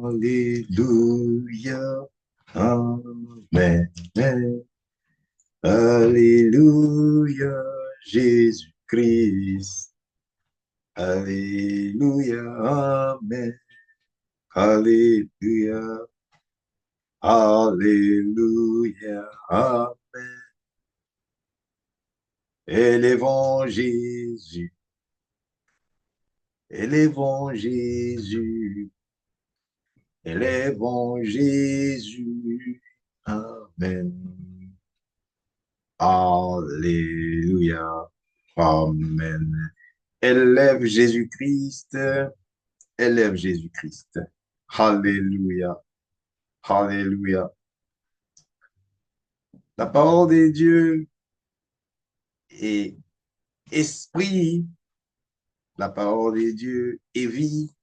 Alléluia. Amen. Alléluia. Jésus-Christ. Alléluia. Amen. Alléluia. Alléluia. Amen. Élevons Jésus. Élevons Jésus. Élevons Jésus. Amen. Alléluia. Amen. Élève Jésus-Christ. Élève Jésus-Christ. Alléluia. Alléluia. La parole de Dieu est esprit. La parole de Dieu est vie.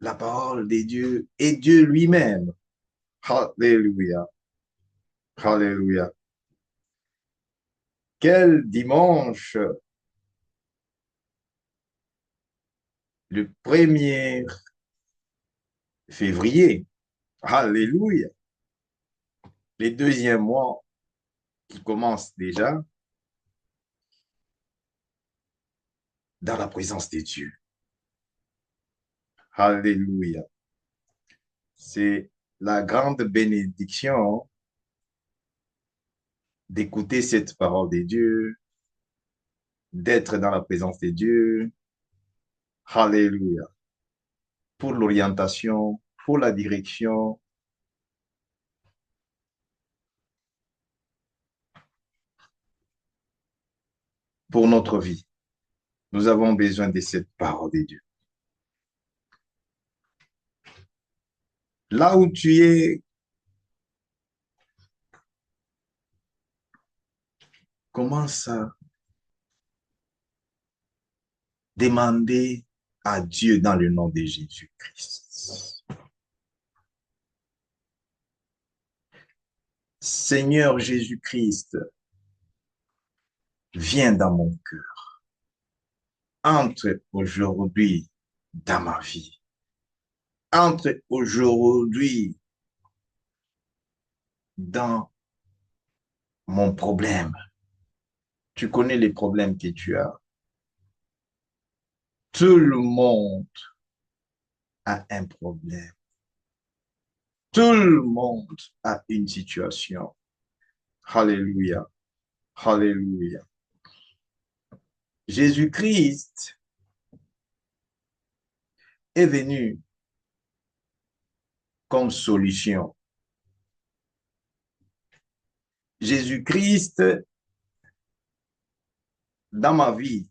La parole de Dieu est Dieu lui-même. Alléluia. Alléluia. Quel dimanche, le 1er février. Alléluia. Les deuxièmes mois qui commencent déjà dans la présence de Dieu. Alléluia. C'est la grande bénédiction d'écouter cette parole de Dieu, d'être dans la présence de Dieu. Alléluia. Pour l'orientation, pour la direction. Pour notre vie. Nous avons besoin de cette parole de Dieu. Là où tu es, commence à demander à Dieu dans le nom de Jésus-Christ. Seigneur Jésus-Christ, viens dans mon cœur. Entre aujourd'hui dans ma vie. Entre aujourd'hui dans mon problème. Tu connais les problèmes que tu as. Tout le monde a un problème. Tout le monde a une situation. Alléluia. Alléluia. Jésus-Christ est venu comme solution. Jésus-Christ, dans ma vie,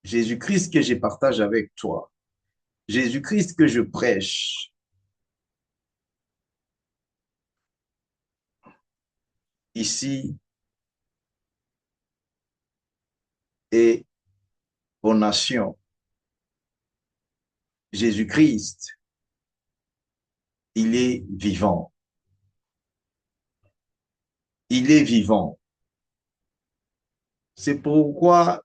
Jésus-Christ que je partage avec toi, Jésus-Christ que je prêche, ici et aux nations. Jésus-Christ, il est vivant. Il est vivant. C'est pourquoi,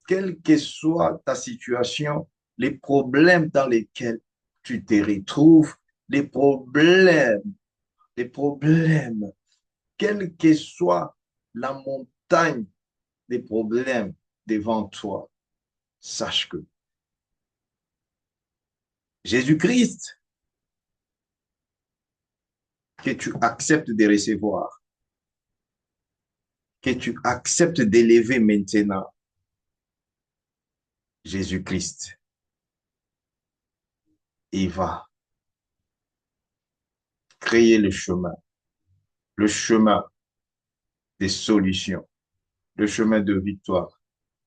quelle que soit ta situation, les problèmes dans lesquels tu te retrouves, les problèmes, quelle que soit la montagne des problèmes devant toi, sache que Jésus-Christ, que tu acceptes de recevoir, que tu acceptes d'élever maintenant, Jésus-Christ, il va créer le chemin des solutions, le chemin de victoire,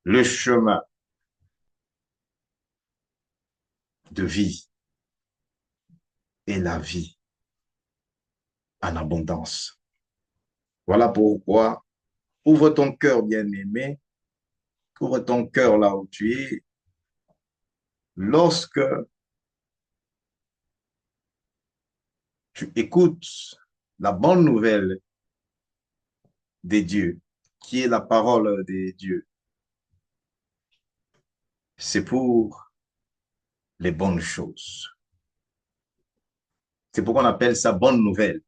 le chemin de vie et la vie en abondance. Voilà pourquoi, ouvre ton cœur, bien-aimé, ouvre ton cœur là où tu es. Lorsque tu écoutes la bonne nouvelle de Dieu, qui est la parole de Dieu, c'est pour les bonnes choses. C'est pourquoi on appelle ça bonne nouvelle.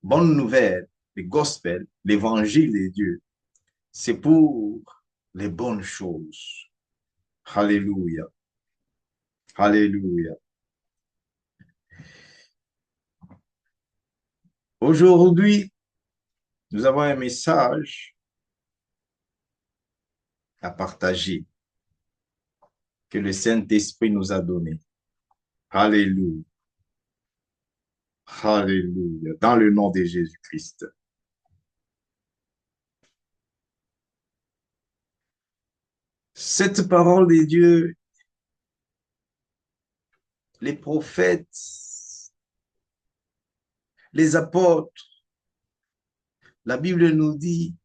Bonne nouvelle, le gospel, l'évangile de Dieu, c'est pour les bonnes choses. Alléluia. Alléluia. Aujourd'hui, nous avons un message à partager que le Saint-Esprit nous a donné. Alléluia. Alléluia. Dans le nom de Jésus-Christ. Cette parole de Dieu, les prophètes, les apôtres, la Bible nous dit,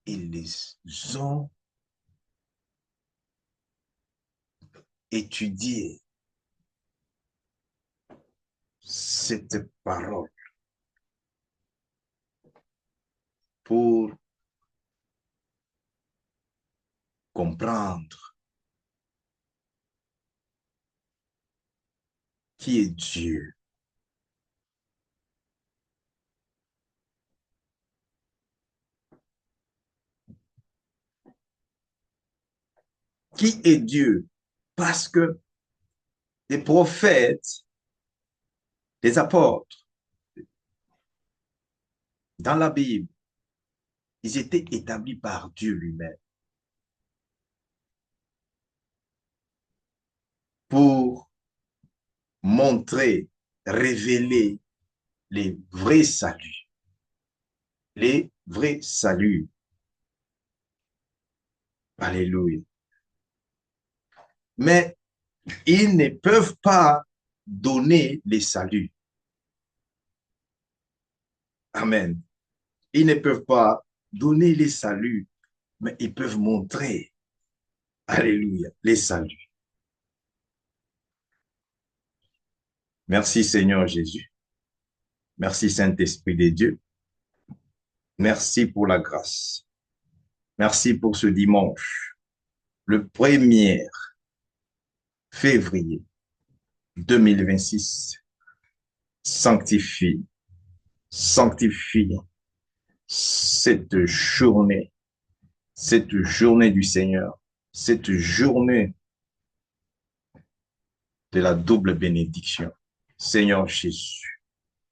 ils les ont étudiées, cette parole, pour comprendre qui est Dieu. Qui est Dieu? Parce que les prophètes, les apôtres, dans la Bible, ils étaient établis par Dieu lui-même pour montrer, révéler les vrais saluts. Les vrais saluts. Alléluia. Mais ils ne peuvent pas donner les saluts. Amen. Ils ne peuvent pas donner les saluts, mais ils peuvent montrer, alléluia, les saluts. Merci Seigneur Jésus. Merci Saint-Esprit de Dieu. Merci pour la grâce. Merci pour ce dimanche, le 1er février 2026. Sanctifie, sanctifie cette journée du Seigneur, cette journée de la double bénédiction. Seigneur Jésus,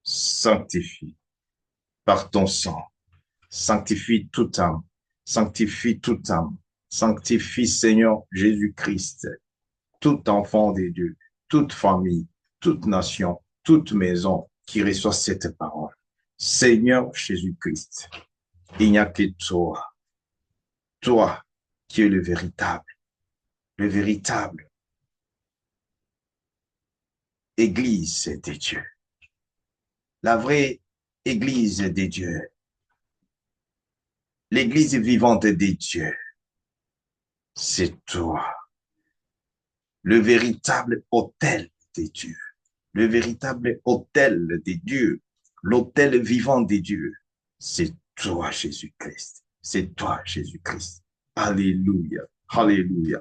sanctifie par ton sang, sanctifie toute âme, sanctifie toute âme, sanctifie Seigneur Jésus-Christ, tout enfant de Dieu, toute famille, toute nation, toute maison qui reçoit cette parole. Seigneur Jésus-Christ, il n'y a que toi qui es le véritable Église de Dieu, la vraie Église de Dieu, l'Église vivante de Dieu, c'est toi, le véritable autel de Dieu, le véritable autel de Dieu, l'autel vivant de Dieu, c'est toi, Jésus-Christ, c'est toi, Jésus-Christ. Alléluia, alléluia.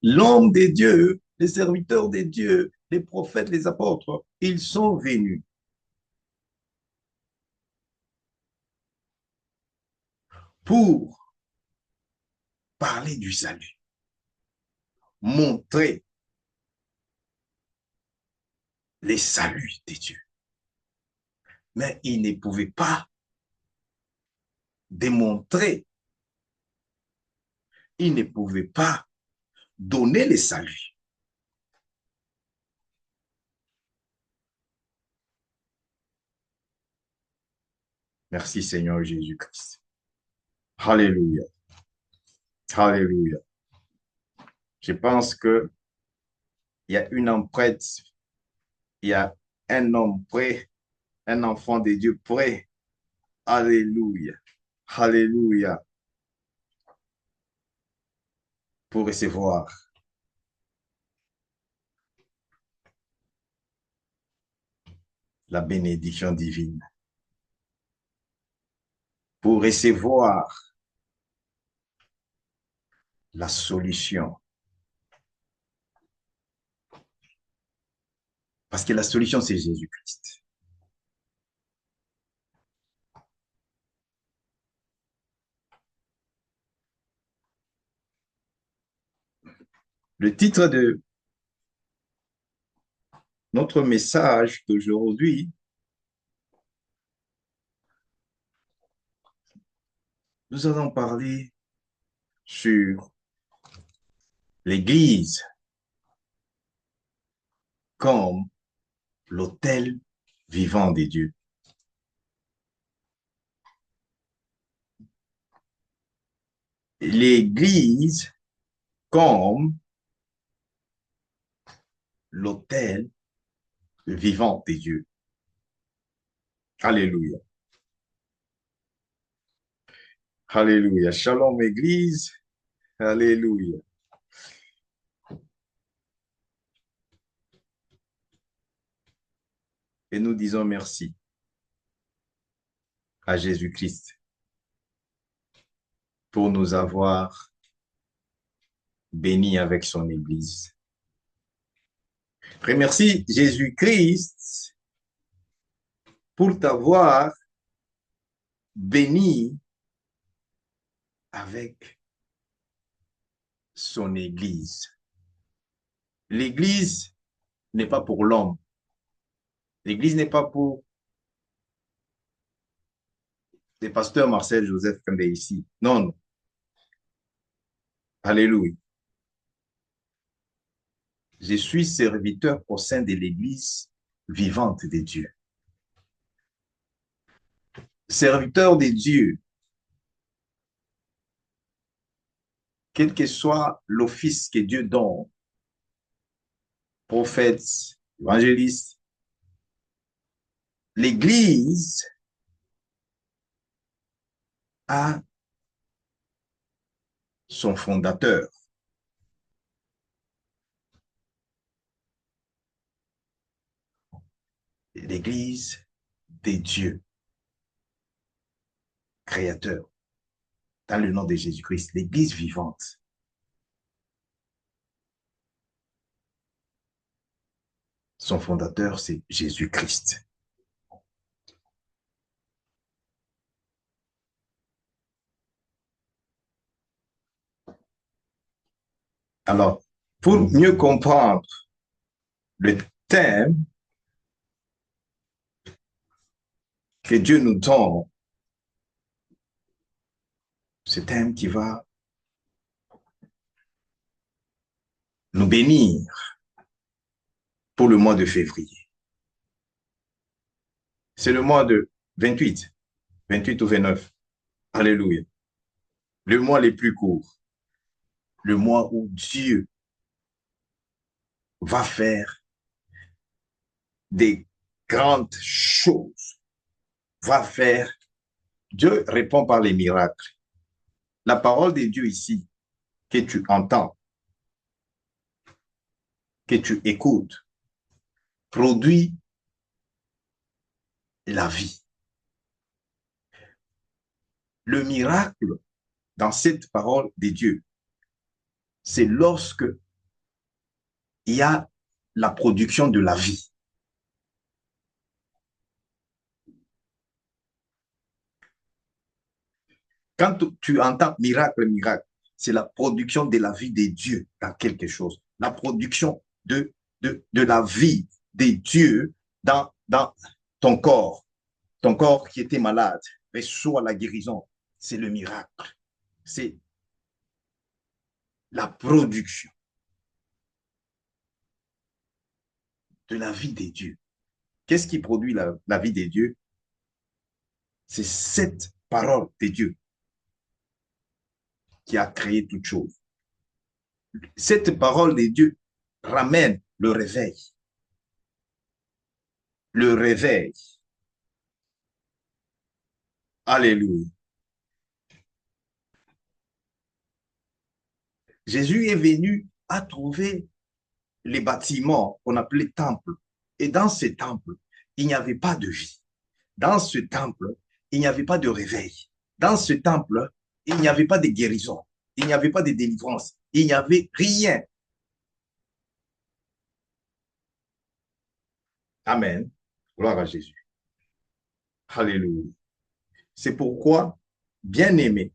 L'homme de Dieu, les serviteurs de Dieu, les prophètes, les apôtres, ils sont venus pour parler du salut, montrer les saluts de Dieu. Mais ils ne pouvaient pas démontrer, ils ne pouvaient pas donner les saluts. Merci Seigneur Jésus-Christ. Alléluia. Alléluia. Je pense que il y a une empreinte, il y a un homme prêt, un enfant de Dieu prêt. Alléluia. Alléluia. Pour recevoir la bénédiction divine. pour recevoir la solution. Parce que la solution, c'est Jésus-Christ. Le titre de notre message d'aujourd'hui, nous allons parler sur l'Église comme l'autel vivant des dieux. L'Église comme l'autel vivant des dieux. Alléluia. Alléluia. Shalom, Église. Alléluia. Et nous disons merci à Jésus-Christ pour nous avoir bénis avec son Église. Remercie Jésus-Christ pour t'avoir béni avec son Église. L'Église n'est pas pour l'homme. L'Église n'est pas pour le pasteur Marcel Joseph Kembe ici. Non, non. Alléluia. Je suis serviteur au sein de l'Église vivante de Dieu. Serviteur de Dieu, quel que soit l'office que Dieu donne, prophète, évangéliste, l'Église a son fondateur. L'Église des dieux, créateur, dans le nom de Jésus-Christ, l'Église vivante. Son fondateur, c'est Jésus-Christ. Alors, pour mieux comprendre le thème que Dieu nous donne, ce thème qui va nous bénir pour le mois de février. C'est le mois de 28 ou 29. Alléluia. Le mois le plus court. Le mois où Dieu va faire des grandes choses. Dieu répond par les miracles. La parole de Dieu ici, que tu entends, que tu écoutes, produit la vie. Le miracle dans cette parole de Dieu, c'est lorsque il y a la production de la vie. Quand tu entends miracle, c'est la production de la vie de Dieu dans quelque chose. La production de la vie de Dieu dans ton corps. Ton corps qui était malade, reçoit la guérison. C'est le miracle. C'est la production de la vie de Dieu. Qu'est-ce qui produit la vie de Dieu? C'est cette parole de Dieu qui a créé toute chose. Cette parole de Dieu ramène le réveil. Le réveil. Alléluia. Jésus est venu à trouver les bâtiments qu'on appelait temples. Et dans ces temples, il n'y avait pas de vie. Dans ce temple, il n'y avait pas de réveil. dans ce temple, il n'y avait pas de guérison, il n'y avait pas de délivrance, il n'y avait rien. Amen. Gloire à Jésus. Alléluia. C'est pourquoi, bien aimé,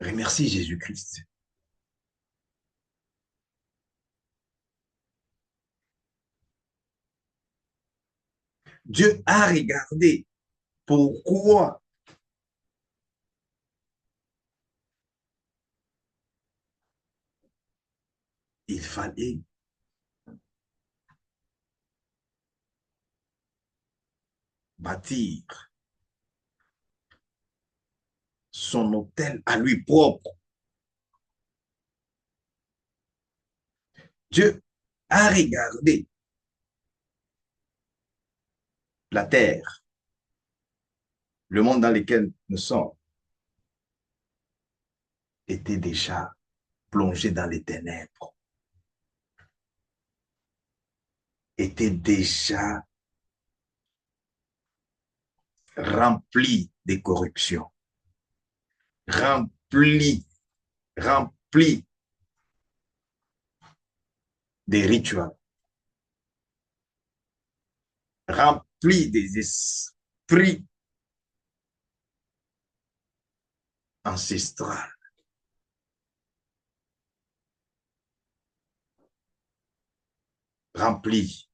remercie Jésus-Christ. Dieu a regardé pourquoi il fallait bâtir son hôtel à lui propre. Dieu a regardé la terre, le monde dans lequel nous sommes, était déjà plongé dans les ténèbres, était déjà rempli de corruption, rempli, rempli de rituels, rempli des esprits ancestraux, rempli.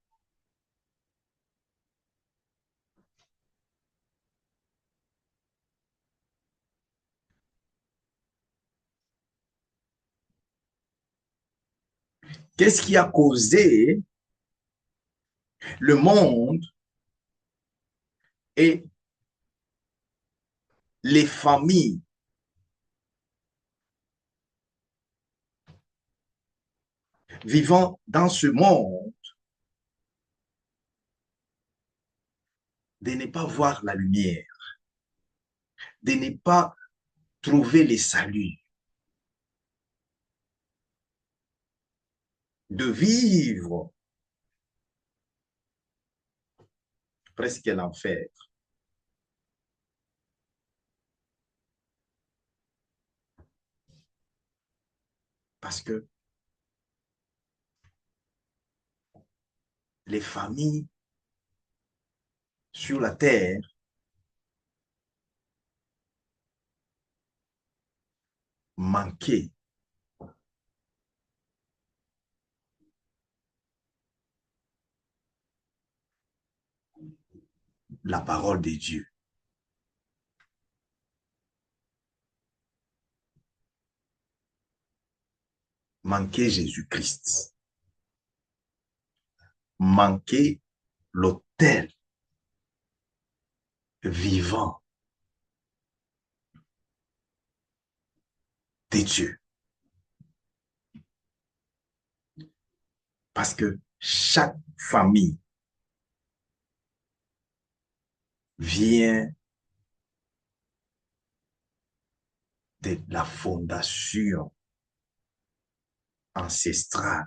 Qu'est-ce qui a causé le monde et les familles vivant dans ce monde de ne pas voir la lumière, de ne pas trouver le salut, de vivre presque l'enfer. Parce que les familles sur la terre manquaient la parole de Dieu, manquaient Jésus-Christ, manquaient l'autel vivant de Dieu. Parce que chaque famille vient de la fondation ancestrale,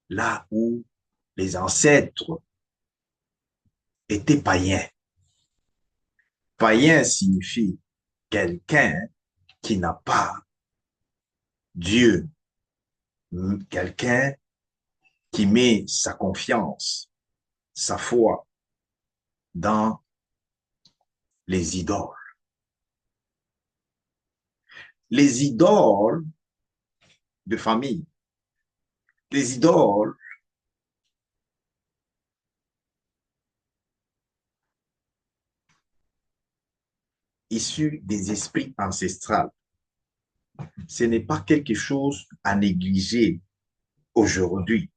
là où les ancêtres étaient païens. Païen signifie quelqu'un qui n'a pas Dieu, quelqu'un qui met sa confiance, sa foi dans les idoles. Les idoles de famille, les idoles issues des esprits ancestrales. Ce n'est pas quelque chose à négliger aujourd'hui.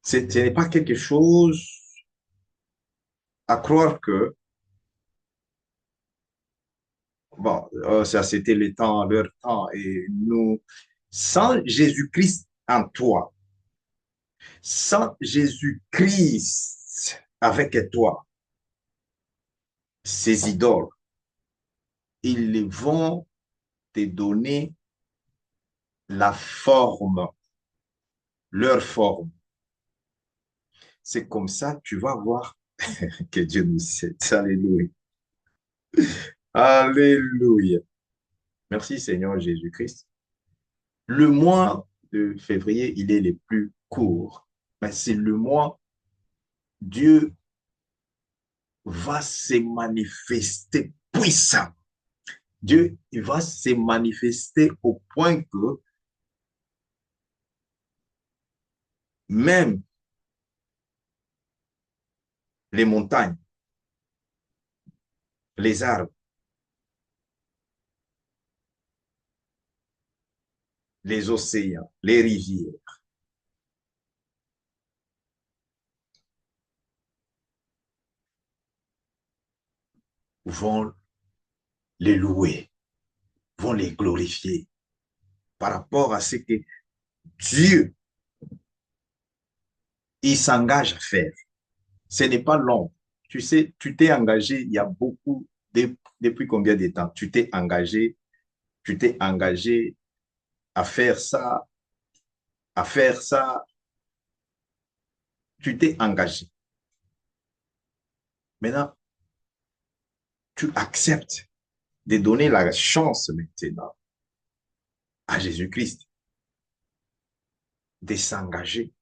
Ce n'est pas quelque chose à croire que, bon, ça c'était le temps, leur temps, et nous, sans Jésus-Christ en toi, sans Jésus-Christ avec toi, ces idoles, ils vont te donner la forme, leur forme. C'est comme ça que tu vas voir que Dieu nous aide. Alléluia. Alléluia. Merci Seigneur Jésus-Christ. Le mois de février, il est le plus court. Mais c'est le mois, Dieu va se manifester puissant. Dieu, il va se manifester au point que même les montagnes, les arbres, les océans, les rivières vont les louer, vont les glorifier par rapport à ce que Dieu, il s'engage à faire. Ce n'est pas long. Tu sais, tu t'es engagé il y a beaucoup, depuis combien de temps? Tu t'es engagé à faire ça, à faire ça, tu t'es engagé. Maintenant, tu acceptes de donner la chance maintenant à Jésus-Christ de s'engager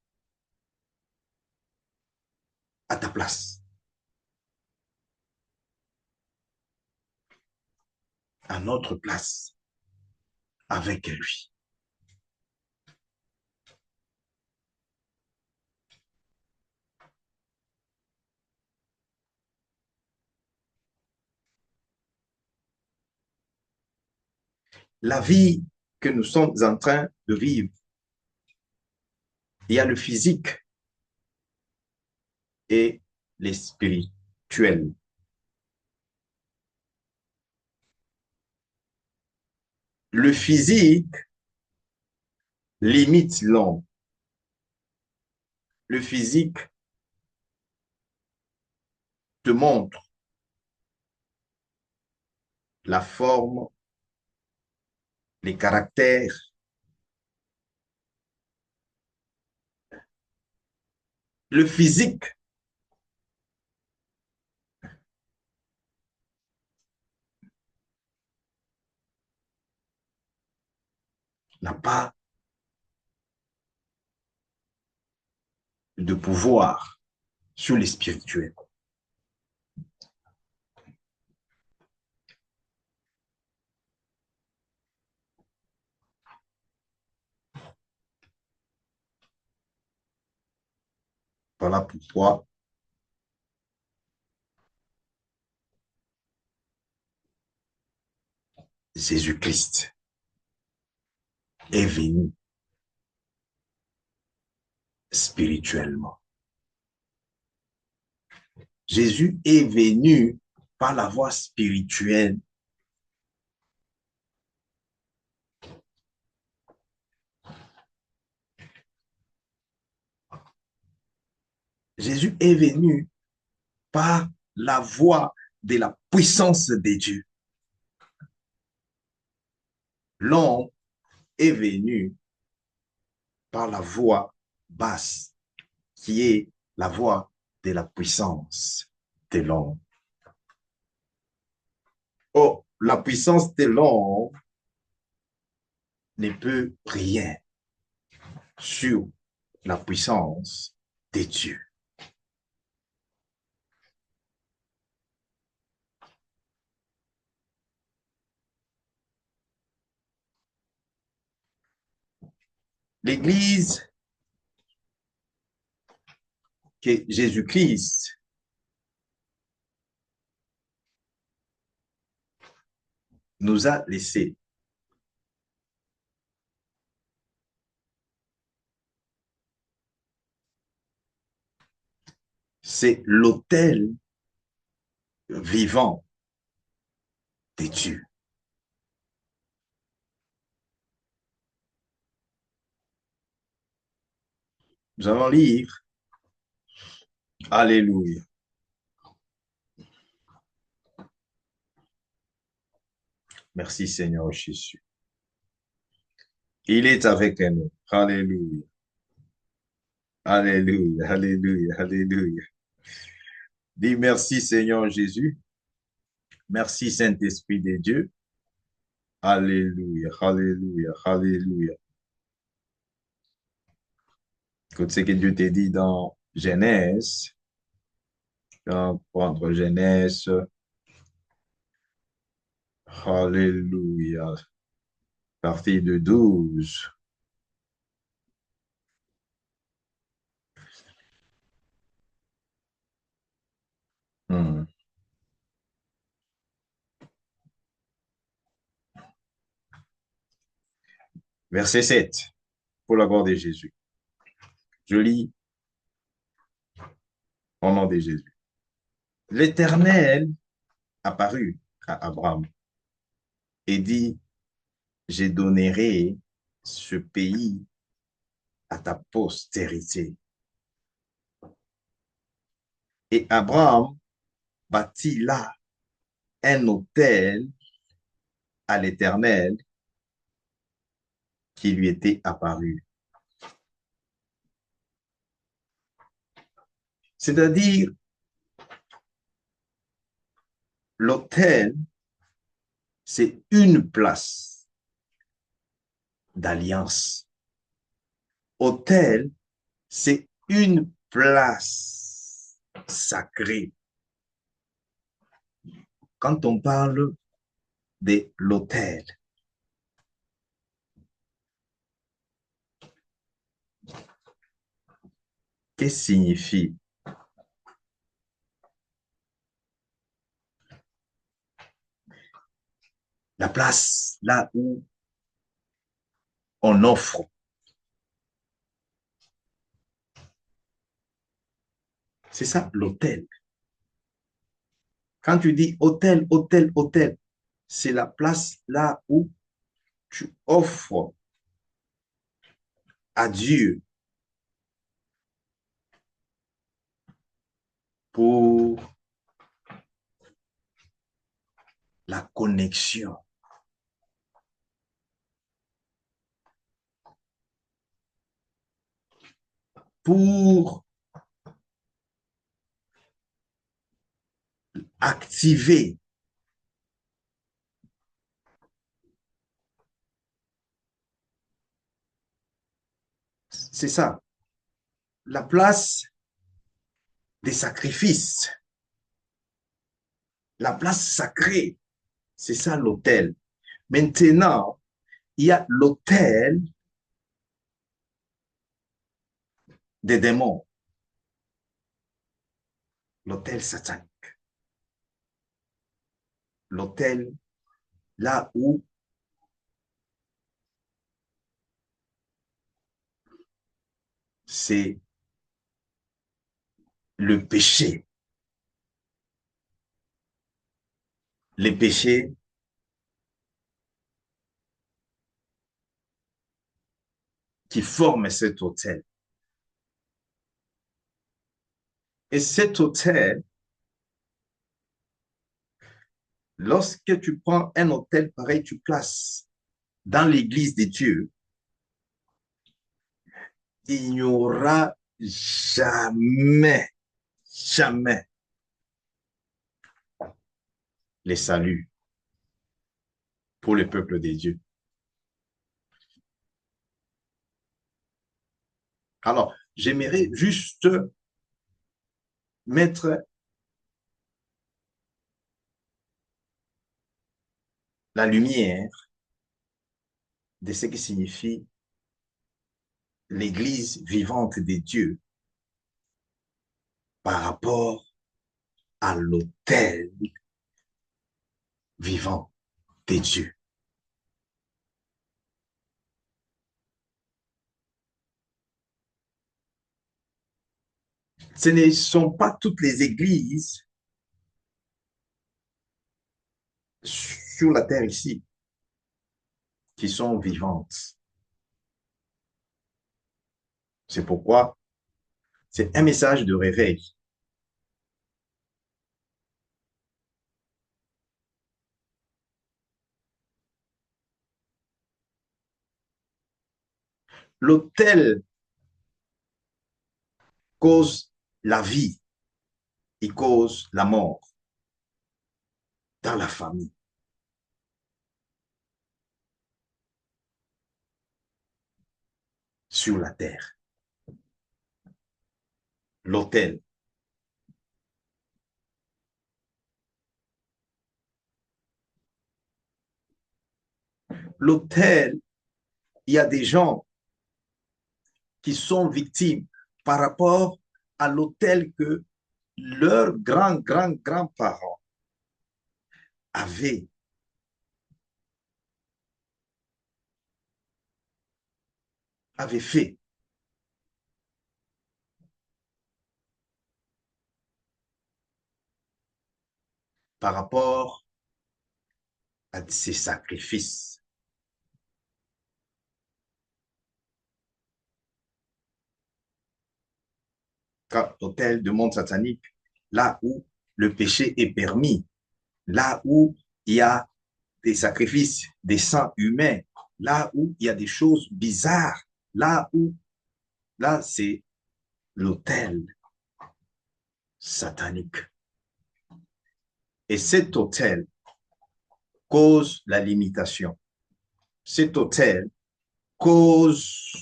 à ta place, à notre place, avec lui. La vie que nous sommes en train de vivre, il y a le physique et le spirituel. Le physique limite l'homme. Le physique te montre la forme, les caractères. Le physique n'a pas de pouvoir sur les spirituels. Voilà pourquoi Jésus-Christ est venu spirituellement. Jésus est venu par la voie spirituelle. Jésus est venu par la voie de la puissance de Dieu. L'homme est venu par la voie basse, qui est la voie de la puissance de l'homme. Oh, la puissance de l'homme ne peut rien sur la puissance de Dieu. L'Église que Jésus-Christ nous a laissée, c'est l'autel vivant de Dieu. Nous allons lire. Alléluia. Merci Seigneur Jésus. Il est avec nous. Alléluia. Alléluia. Alléluia. Alléluia. Dis merci Seigneur Jésus. Merci Saint-Esprit de Dieu. Alléluia. Alléluia. Alléluia. Écoute ce que Dieu t'a dit dans Genèse. Dans prendre Genèse. Alléluia. Partie de 12. Hmm. Verset 7. Pour la gloire de Jésus. Je lis au nom de Jésus. L'Éternel apparut à Abraham et dit, je donnerai ce pays à ta postérité. Et Abraham bâtit là un autel à l'Éternel qui lui était apparu. C'est-à-dire, l'autel, c'est une place d'alliance. Autel, c'est une place sacrée. Quand on parle de l'autel, qu'est-ce que signifie? La place là où on offre. C'est ça, l'autel. Quand tu dis hôtel, hôtel, hôtel, c'est la place là où tu offres à Dieu pour la connexion, pour activer. C'est ça, la place des sacrifices, la place sacrée. C'est ça l'autel. Maintenant, il y a l'autel des démons, l'autel satanique, l'autel là où c'est le péché. Les péchés qui forment cet autel. Et cet autel, lorsque tu prends un autel pareil, tu places dans l'église de Dieu, il n'y aura jamais, jamais les saluts pour le peuple de Dieu. Alors, j'aimerais juste mettre la lumière de ce qui signifie l'église vivante de Dieu par rapport à l'autel vivant de Dieu. Ce ne sont pas toutes les églises sur la terre ici qui sont vivantes. C'est pourquoi c'est un message de réveil. L'autel cause la vie, il cause la mort dans la famille, sur la terre. L'autel. L'autel, il y a des gens qui sont victimes par rapport à l'autel que leurs grands-parents avaient, avaient fait par rapport à ces sacrifices. Quand l'autel de monde satanique, là où le péché est permis, là où il y a des sacrifices, des sangs humains, là où il y a des choses bizarres, là, c'est l'autel satanique. Et cet autel cause la limitation. Cet autel cause,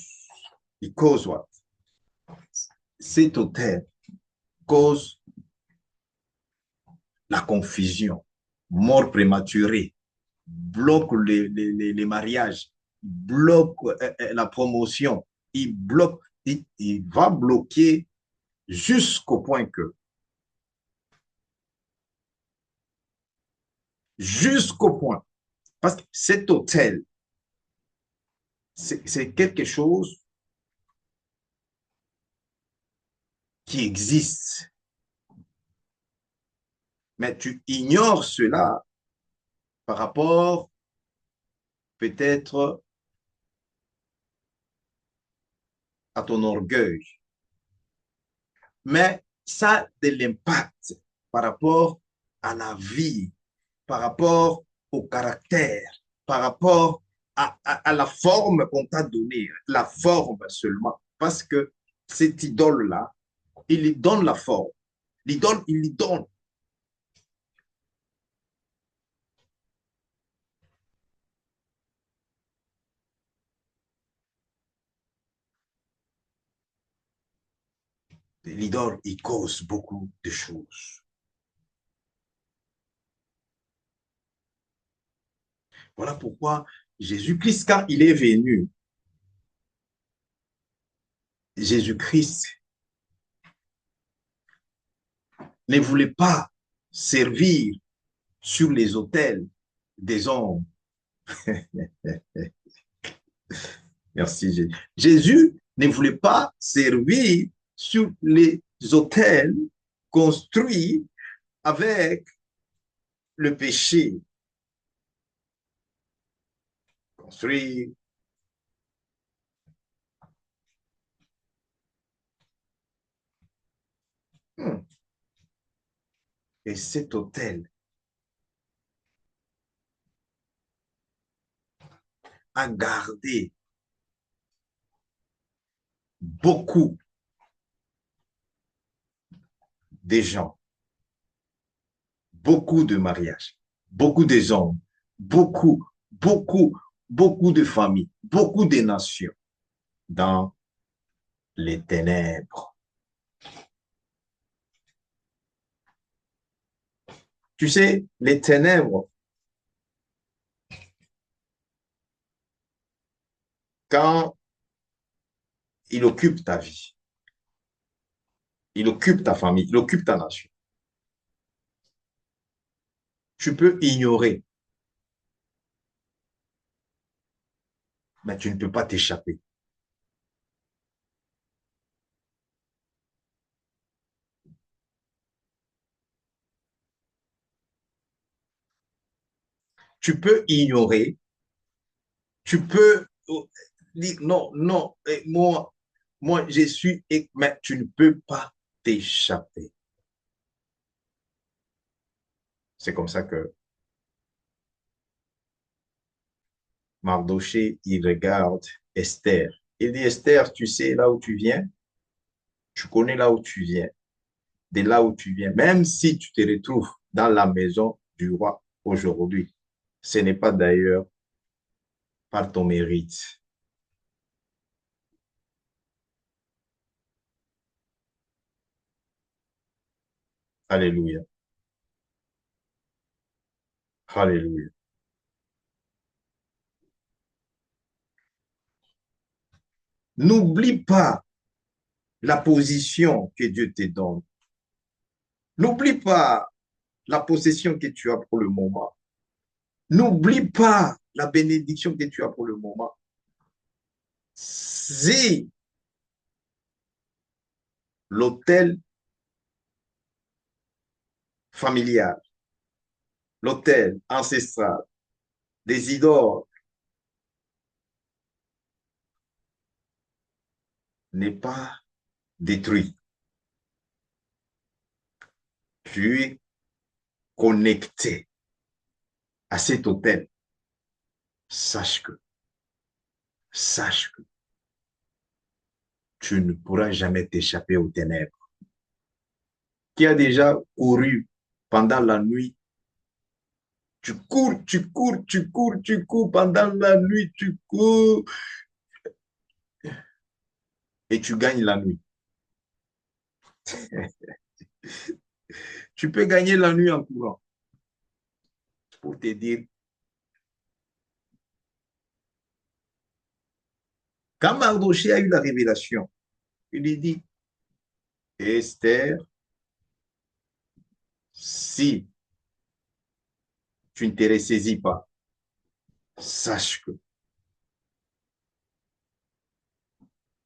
il cause what? Cet autel cause la confusion, mort prématurée, bloque les mariages, bloque la promotion, il va bloquer jusqu'au point que, jusqu'au point, parce que cet hôtel, c'est quelque chose qui existe, mais tu ignores cela par rapport peut-être à ton orgueil, mais ça a de l'impact par rapport à la vie, par rapport au caractère, par rapport à la forme qu'on t'a donnée, la forme seulement. Parce que cette idole-là, il lui donne la forme. L'idole, il lui donne. L'idole, il cause beaucoup de choses. Voilà pourquoi Jésus-Christ, quand il est venu, Jésus-Christ ne voulait pas servir sur les autels des hommes. Merci, Jésus. Jésus ne voulait pas servir sur les autels construits avec le péché. Construit. Et cet autel a gardé beaucoup de gens, beaucoup de mariages, beaucoup de hommes, beaucoup, beaucoup, beaucoup de familles, beaucoup de nations dans les ténèbres. Tu sais, les ténèbres, quand il occupe ta vie, il occupe ta famille, il occupe ta nation, tu peux ignorer, mais tu ne peux pas t'échapper. Tu peux ignorer, tu peux dire non, non, moi, je suis, mais tu ne peux pas t'échapper. C'est comme ça que Mardoché, il regarde Esther Il dit, Esther, tu sais là où tu viens, tu connais là où tu viens, de là où tu viens, même si tu te retrouves dans la maison du roi aujourd'hui, ce n'est pas d'ailleurs par ton mérite. Alléluia. Alléluia. N'oublie pas la position que Dieu te donne. N'oublie pas la possession que tu as pour le moment. N'oublie pas la bénédiction que tu as pour le moment. Si l'autel familial, l'autel ancestral, des idoles n'est pas détruit, tu es connecté à cet autel, sache que, sache que tu ne pourras jamais t'échapper aux ténèbres. Qui a déjà couru pendant la nuit? Tu cours, tu cours, tu cours, tu cours pendant la nuit, tu cours et tu gagnes la nuit. Tu peux gagner la nuit en courant pour te dire, quand Mardoché a eu la révélation, il lui dit, Esther, si tu ne te ressaisis pas, sache que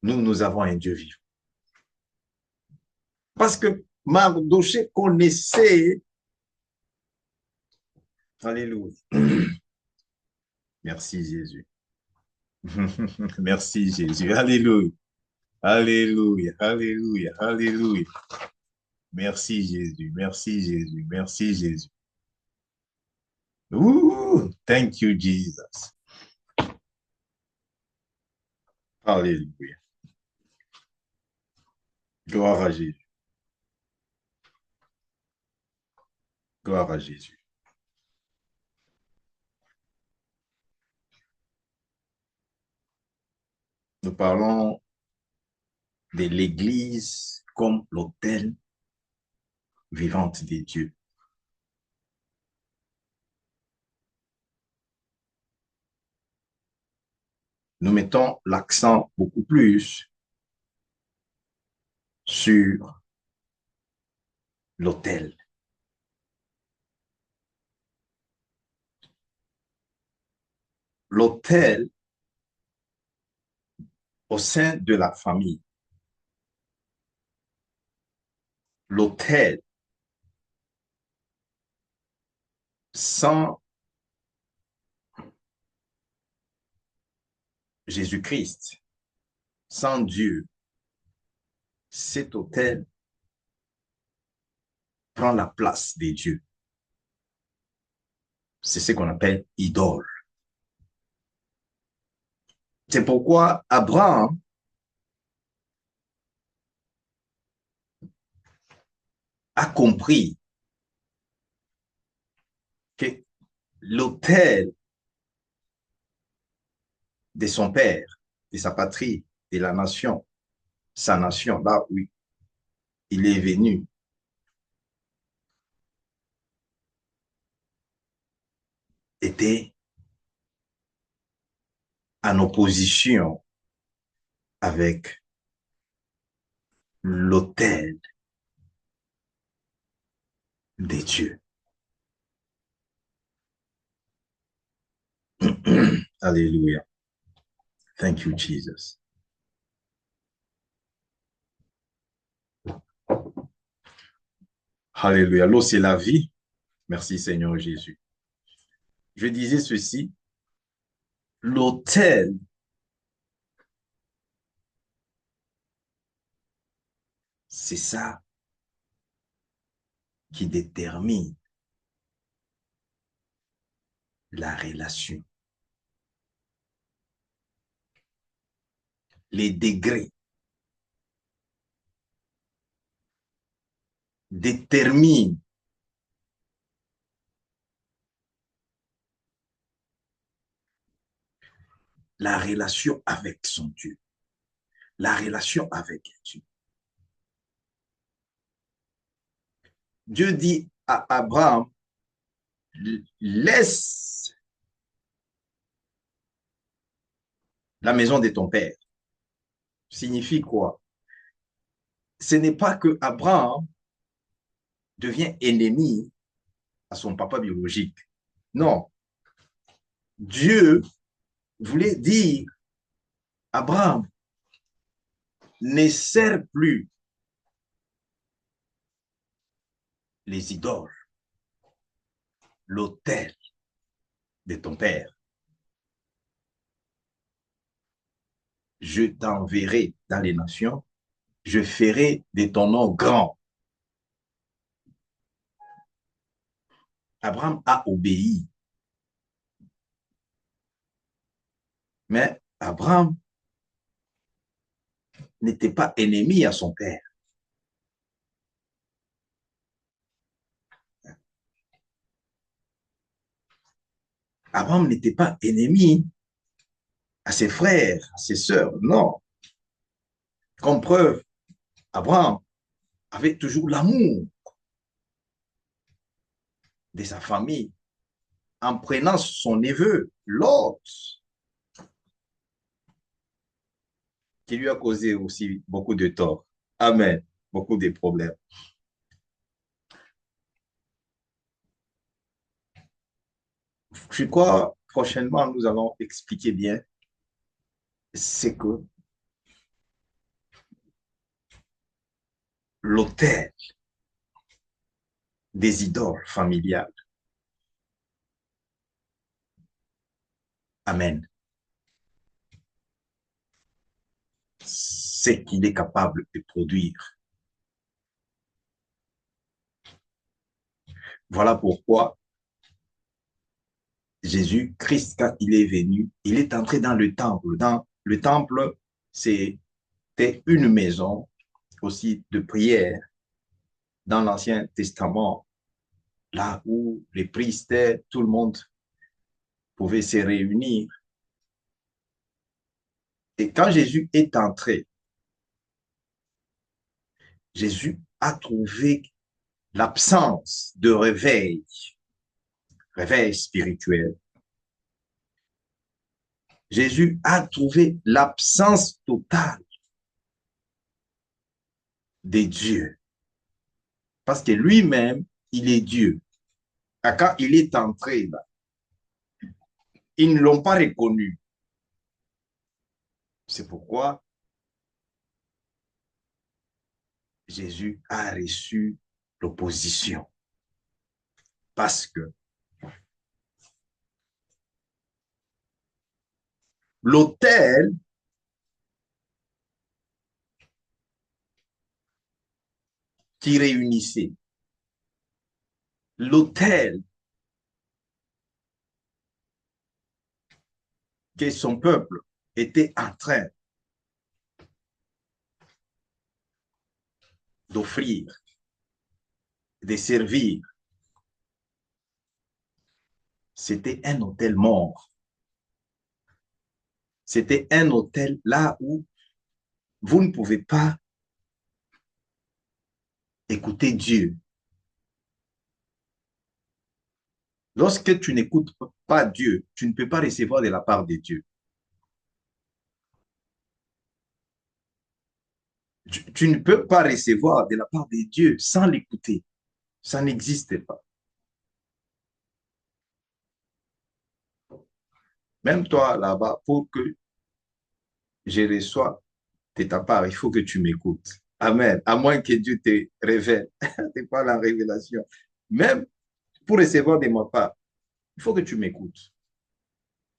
nous avons un Dieu vivant. Parce que Mardoché connaissait, alléluia, merci Jésus, merci Jésus, alléluia, alléluia, alléluia, alléluia, merci Jésus, merci Jésus, merci Jésus. Ooh, thank you Jesus, alléluia, gloire à Jésus, gloire à Jésus. Nous parlons de l'Église comme l'autel vivante de Dieu. Nous mettons l'accent beaucoup plus sur l'autel. L'autel au sein de la famille. L'autel sans Jésus-Christ, sans Dieu. Cet autel prend la place des dieux. C'est ce qu'on appelle idole. C'est pourquoi Abraham a compris que l'autel de son père, de sa patrie, de la nation, sa nation, là où il est venu, était en opposition avec l'autel des dieux. Alléluia. Thank you, Jesus. Alléluia. L'eau, c'est la vie. Merci, Seigneur Jésus. Je disais ceci, l'autel, c'est ça qui détermine la relation. les degrés, détermine la relation avec son Dieu, la relation avec Dieu. Dieu dit à Abraham, laisse la maison de ton père. Signifie quoi? Ce n'est pas que Abraham devient ennemi à son papa biologique. Non. Dieu voulait dire, Abraham, ne sert plus les idoles, l'autel de ton père. Je t'enverrai dans les nations, je ferai de ton nom grand. Abraham a obéi. Mais Abraham n'était pas ennemi à son père. Abraham n'était pas ennemi à ses frères, à ses sœurs, non. Comme preuve, Abraham avait toujours l'amour de sa famille en prenant son neveu, Lot, qui lui a causé aussi beaucoup de tort. Amen. Beaucoup de problèmes. Je crois, prochainement, nous allons expliquer bien, c'est que l'autel des idoles familiales, amen, c'est qu'il est capable de produire. Voilà pourquoi Jésus-Christ, quand il est venu, il est entré dans le temple. Dans le temple, c'était une maison aussi de prière dans l'Ancien Testament, là où les priests, tout le monde pouvait se réunir. Et quand Jésus est entré, Jésus a trouvé l'absence de réveil, réveil spirituel. Jésus a trouvé l'absence totale des dieux. Parce que lui-même, il est Dieu. Et quand il est entré là, ils ne l'ont pas reconnu. C'est pourquoi Jésus a reçu l'opposition. Parce que l'autel qui réunissait, l'autel que son peuple était en train d'offrir, de servir, c'était un hôtel mort. C'était un hôtel là où vous ne pouvez pas écouter Dieu. Lorsque tu n'écoutes pas Dieu, tu ne peux pas recevoir de la part de Dieu. Tu ne peux pas recevoir de la part de Dieu sans l'écouter. Ça n'existe pas. Même toi, là-bas, pour que je reçois de ta part, il faut que tu m'écoutes. Amen. À moins que Dieu te révèle. C'est pas la révélation. Même pour recevoir de ma part, il faut que tu m'écoutes.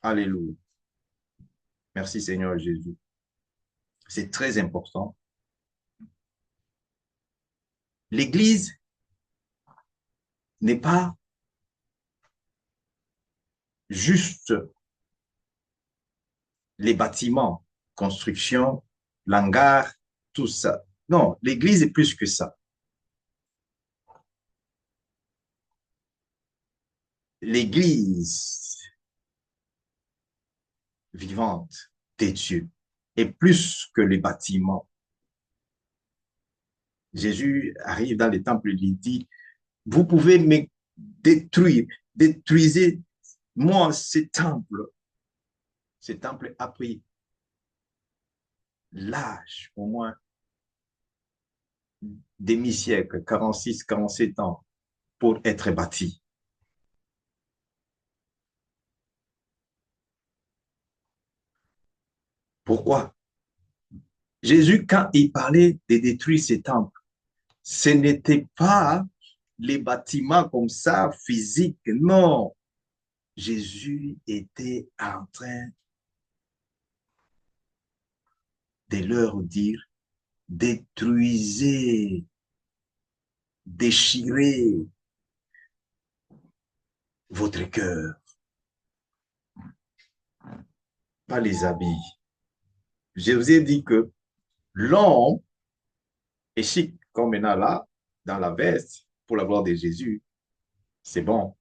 Alléluia. Merci Seigneur Jésus. C'est très important. L'Église n'est pas juste les bâtiments. construction, l'hangar, tout ça. Non, l'Église est plus que ça. L'Église vivante des dieux est plus que les bâtiments. Jésus arrive dans les temples, il dit, vous pouvez me détruire, détruisez-moi ces temples. Ces temples a pris l'âge, au moins demi-siècle, 46, 47 ans, pour être bâti. Pourquoi? Jésus, quand il parlait de détruire ces temples, ce n'était pas les bâtiments comme ça, physiques, non. Jésus était en train de leur dire, détruisez, déchirez votre cœur, pas les habits. Je vous ai dit que l'homme est chic, comme maintenant là, dans la veste, pour la gloire de Jésus, c'est bon.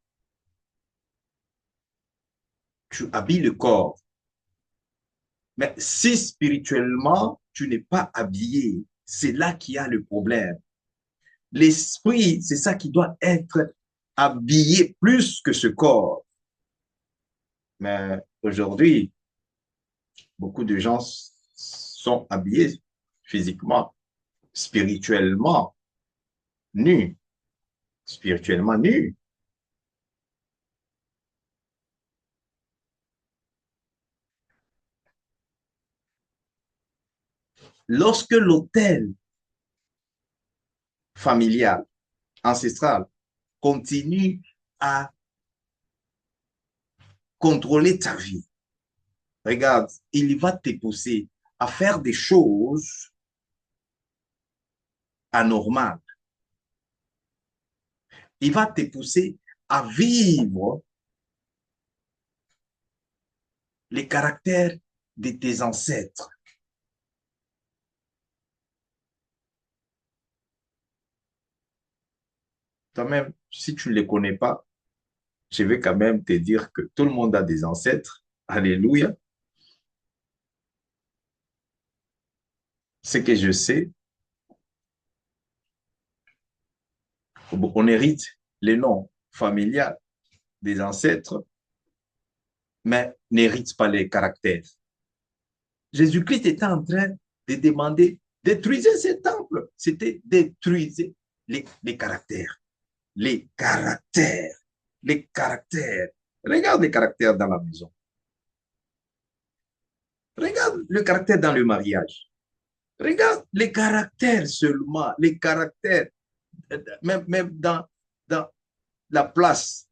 Tu habilles le corps. Mais si spirituellement, tu n'es pas habillé, c'est là qu'il y a le problème. L'esprit, c'est ça qui doit être habillé plus que ce corps. Mais aujourd'hui, beaucoup de gens sont habillés physiquement, spirituellement nus, spirituellement nus. Lorsque l'autel familial, ancestral, continue à contrôler ta vie, regarde, il va te pousser à faire des choses anormales. Il va te pousser à vivre les caractères de tes ancêtres. Toi-même, si tu ne les connais pas, je vais quand même te dire que tout le monde a des ancêtres. Alléluia. Ce que je sais, on hérite les noms familiaux des ancêtres, mais n'hérite pas les caractères. Jésus-Christ était en train de demander, détruisez ces temples. C'était détruisez les caractères. Les caractères. Les caractères. Regarde les caractères dans la maison. Regarde le caractère dans le mariage. Regarde les caractères seulement. Les caractères. Même dans la place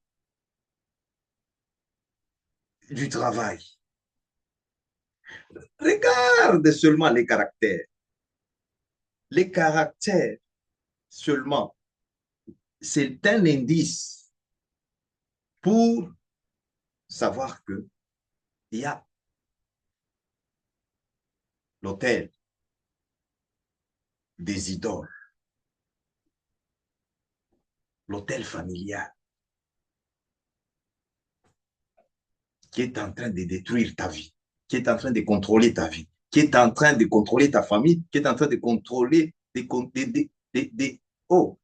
du travail. Regarde seulement les caractères. Les caractères seulement, c'est un indice pour savoir que il y a l'autel des idoles, l'autel familial qui est en train de détruire ta vie, qui est en train de contrôler ta vie, qui est en train de contrôler ta famille, qui est en train de contrôler des oh,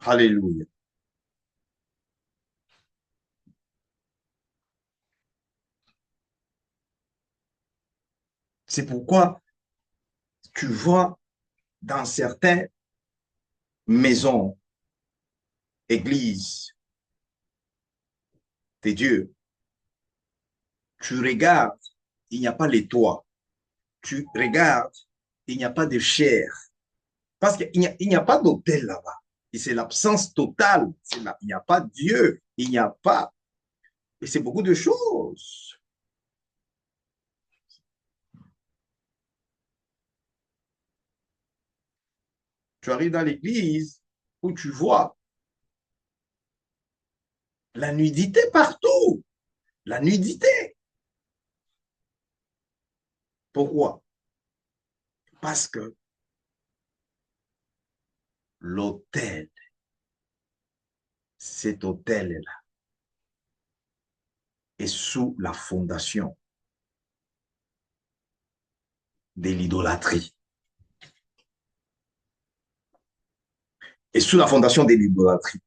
alléluia. C'est pourquoi tu vois dans certaines maisons, églises de Dieu, tu regardes, il n'y a pas les toits. Tu regardes, il n'y a pas de chair. Parce qu'il n'y a pas d'autel là-bas. Et c'est l'absence totale. Il n'y a pas Dieu. Il n'y a pas. Et c'est beaucoup de choses. Tu arrives dans l'église où tu vois la nudité partout. La nudité. Pourquoi? Parce que l'autel, cet autel-là, est sous la fondation de l'idolâtrie. Et sous la fondation de l'idolâtrie.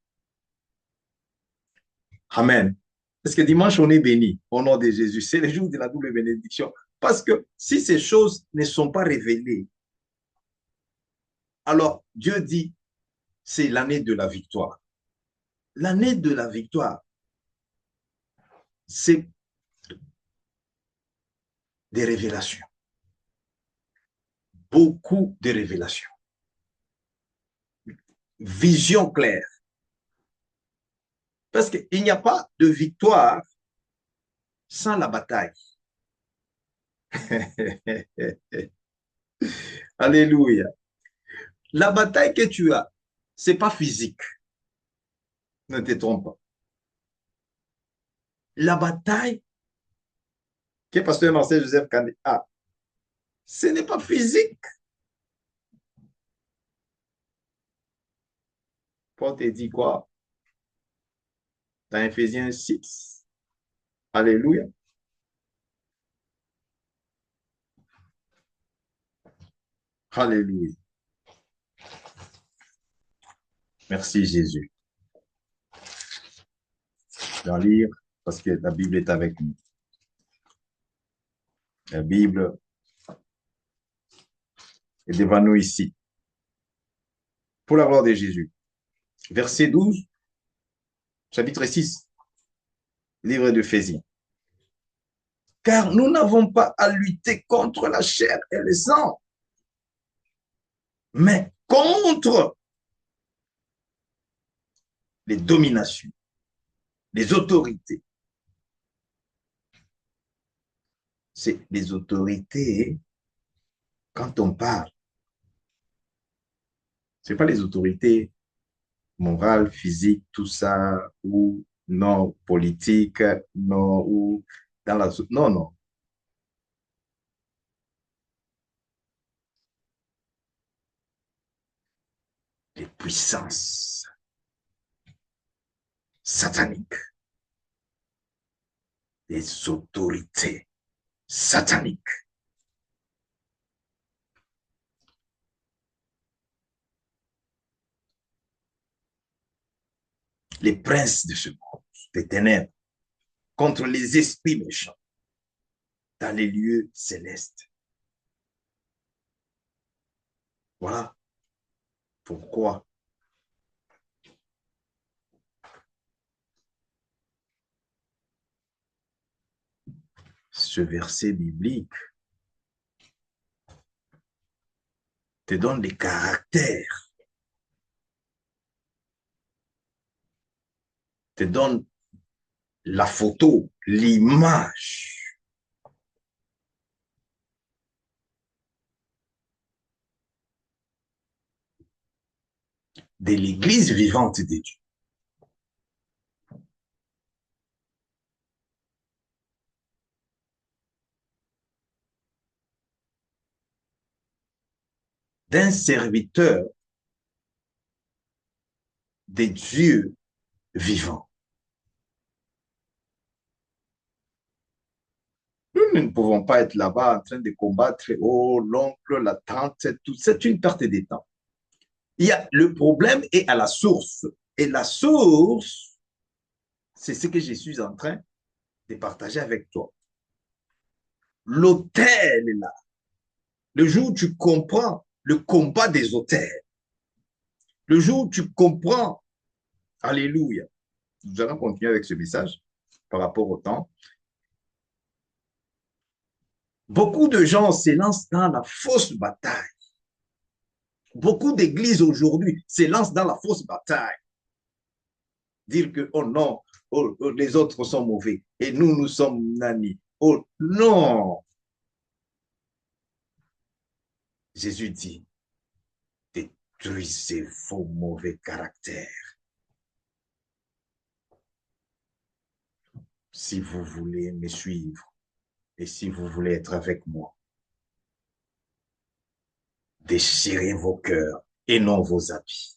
Amen. Parce que dimanche, on est béni au nom de Jésus. C'est le jour de la double bénédiction. Parce que si ces choses ne sont pas révélées, alors Dieu dit, c'est l'année de la victoire. L'année de la victoire, c'est des révélations. Beaucoup de révélations. Vision claire. Parce qu'il n'y a pas de victoire sans la bataille. Alléluia. La bataille que tu as, ce n'est pas physique. Ne te trompe pas. La bataille que pasteur Marcel Joseph Kandé a, ce n'est pas physique. Paul te dit quoi? Dans Ephésiens 6. Alléluia. Alléluia. Merci Jésus. Je vais lire parce que la Bible est avec nous. La Bible est devant nous ici. Pour la gloire de Jésus. Verset 12, chapitre 6, livre d'Éphésiens. Car nous n'avons pas à lutter contre la chair et le sang, mais contre les dominations, les autorités. C'est les autorités, quand on parle, ce n'est pas les autorités morales, physiques, tout ça, ou non politiques, non, ou dans la... Non, non. Les puissances sataniques, les autorités sataniques. Les princes de ce monde, des ténèbres, contre les esprits méchants dans les lieux célestes. Voilà pourquoi ce verset biblique te donne des caractères, te donne la photo, l'image de l'église vivante de Dieu. D'un serviteur de Dieu vivant. Nous ne pouvons pas être là-bas en train de combattre, oh, l'oncle, la tante, tout. C'est une perte de temps. Le problème est à la source. Et la source, c'est ce que je suis en train de partager avec toi. L'autel est là. Le jour où tu comprends le combat des autels, le jour où tu comprends, alléluia, nous allons continuer avec ce message par rapport au temps. Beaucoup de gens s'élancent dans la fausse bataille. Beaucoup d'églises aujourd'hui s'élancent dans la fausse bataille. Dire que, oh non, oh, les autres sont mauvais et nous, nous sommes nani. Oh non. Jésus dit, détruisez vos mauvais caractères. Si vous voulez me suivre et si vous voulez être avec moi, Déchirez vos cœurs et non vos habits.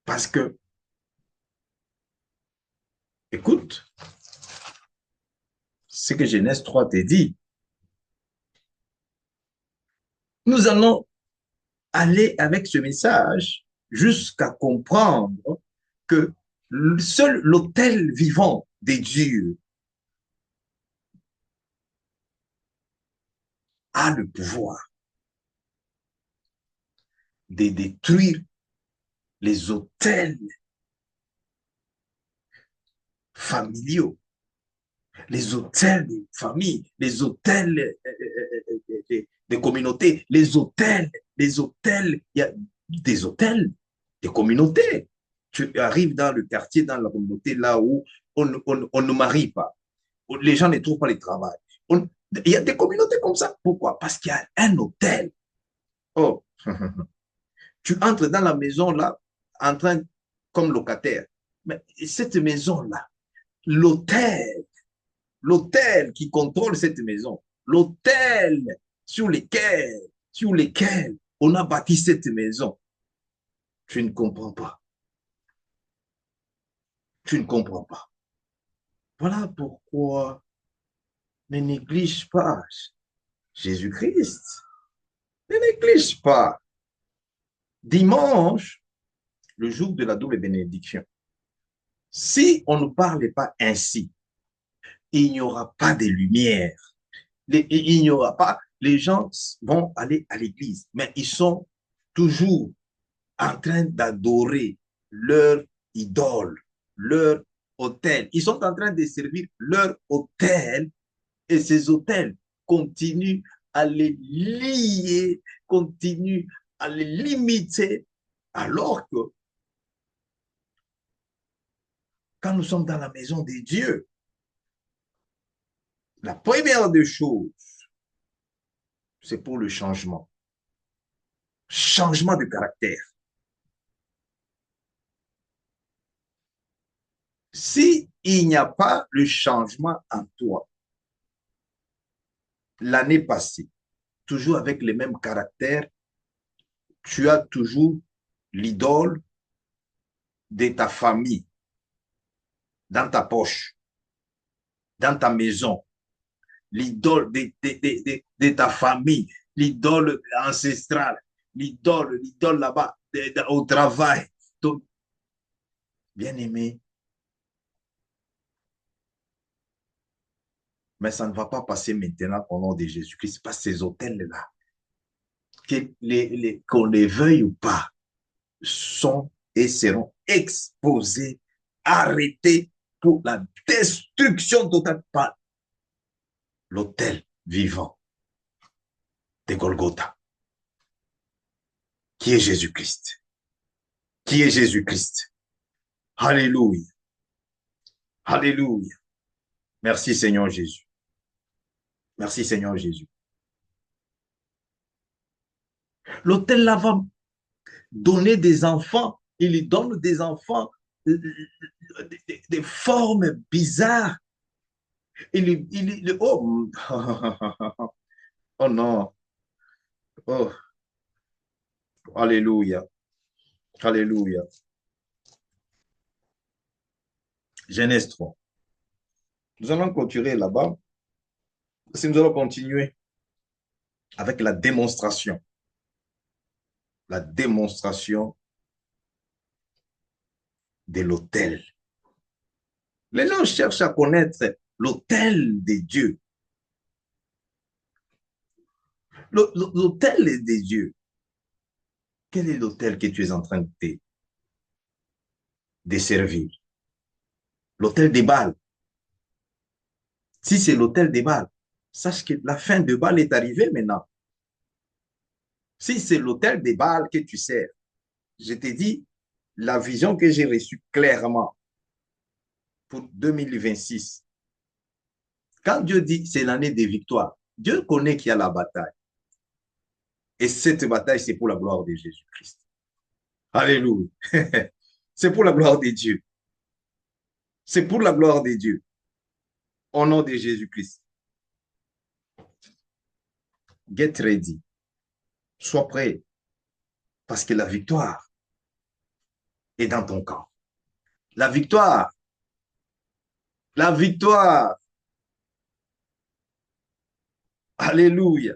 Parce que, écoute, ce que Genèse 3 te dit, nous allons aller avec ce message jusqu'à comprendre que seul l'autel vivant des dieux a le pouvoir de détruire les autels familiaux, les autels des familles, les autels des communautés, les hôtels, il y a des hôtels, des communautés. Tu arrives dans le quartier, dans la communauté, là où on ne marie pas. Les gens ne trouvent pas le travail. Il y a des communautés comme ça. Pourquoi? Parce qu'il y a un hôtel. Oh, tu entres dans la maison là, en train comme locataire. Mais cette maison-là, l'hôtel, l'hôtel qui contrôle cette maison, l'hôtel sur lesquels on a bâti cette maison, tu ne comprends pas. Tu ne comprends pas. Voilà pourquoi ne néglige pas Jésus-Christ. Ne néglige pas. Dimanche, le jour de la double bénédiction, si on ne parle pas ainsi, il n'y aura pas de lumière. Il n'y aura pas, les gens vont aller à l'église, mais ils sont toujours en train d'adorer leur idole, leur autel. Ils sont en train de servir leur autel et ces autels continuent à les lier, continuent à les limiter, alors que quand nous sommes dans la maison de Dieu, la première des choses, c'est pour le changement. Changement de caractère. Si il n'y a pas le changement en toi, l'année passée, toujours avec les mêmes caractères, tu as toujours l'idole de ta famille dans ta poche, dans ta maison, l'idole de ta famille, l'idole ancestrale, l'idole là-bas, au travail. Donc, bien aimé, mais ça ne va pas passer maintenant au nom de Jésus-Christ, pas ces hôtels-là, qu'on les veuille ou pas, sont et seront exposés, arrêtés pour la destruction totale par l'autel vivant de Golgotha, qui est Jésus-Christ. Qui est Jésus-Christ. Alléluia. Alléluia. Merci Seigneur Jésus. Merci Seigneur Jésus. L'autel là va donner des enfants. Il lui donne des enfants, des formes bizarres. Oh, oh non. Oh, alléluia. Alléluia. Genèse 3. Nous allons continuer là-bas. Si nous allons continuer avec la démonstration. La démonstration de l'autel. Les gens cherchent à connaître l'autel de Dieu. L'autel de Dieu. Quel est l'autel que tu es en train de servir? L'autel des Bâles. Si c'est l'autel des Bâles, sache que la fin de Bâle est arrivée maintenant. Si c'est l'autel des Bâles que tu sers, je t'ai dit la vision que j'ai reçue clairement pour 2026. Quand Dieu dit c'est l'année des victoires, Dieu connaît qu'il y a la bataille. Et cette bataille, c'est pour la gloire de Jésus-Christ. Alléluia. C'est pour la gloire de Dieu. C'est pour la gloire de Dieu. Au nom de Jésus-Christ. Get ready. Sois prêt. Parce que la victoire est dans ton camp. La victoire. La victoire. Alléluia.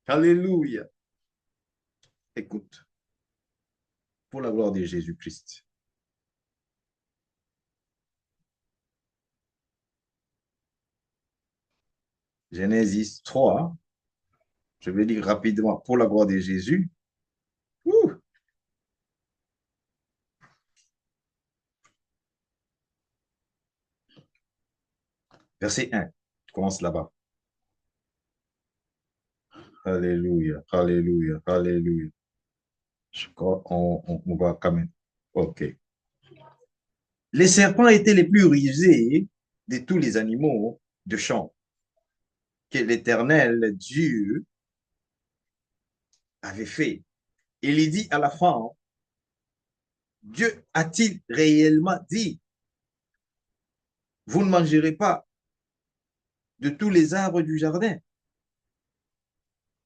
Alléluia. Écoute, pour la gloire de Jésus-Christ. Genèse 3, je vais lire rapidement pour la gloire de Jésus. Ouh. Verset 1, je commence là-bas. Alléluia, alléluia, alléluia. Je crois qu'on va quand même. OK. Les serpents étaient les plus rusés de tous les animaux de champ que l'Éternel Dieu avait fait. Il dit à la fin, Dieu a-t-il réellement dit, vous ne mangerez pas de tous les arbres du jardin?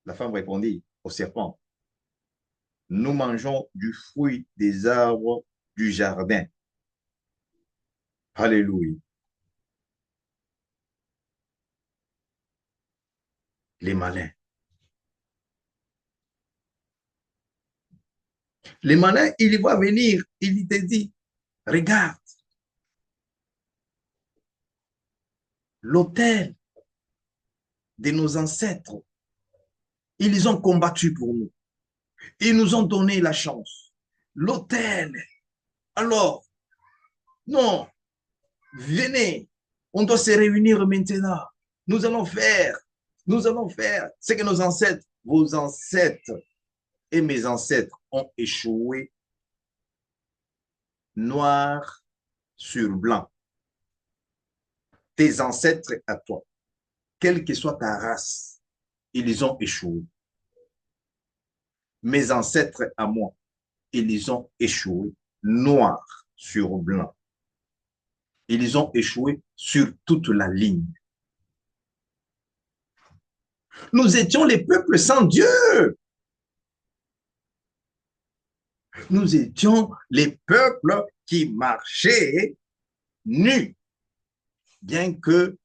La femme répondit au serpent, nous mangeons du fruit des arbres du jardin. Alléluia. Les malins. Les malins, il va venir, il te dit, regarde, l'autel de nos ancêtres, ils ont combattu pour nous. Ils nous ont donné la chance. L'autel. Alors, non, venez, on doit se réunir maintenant. Nous allons faire ce que nos ancêtres, vos ancêtres et mes ancêtres ont échoué noir sur blanc. Tes ancêtres à toi, quelle que soit ta race, ils ont échoué. Mes ancêtres à moi, ils ont échoué noir sur blanc. Ils ont échoué sur toute la ligne. Nous étions les peuples sans Dieu. Nous étions les peuples qui marchaient nus, bien que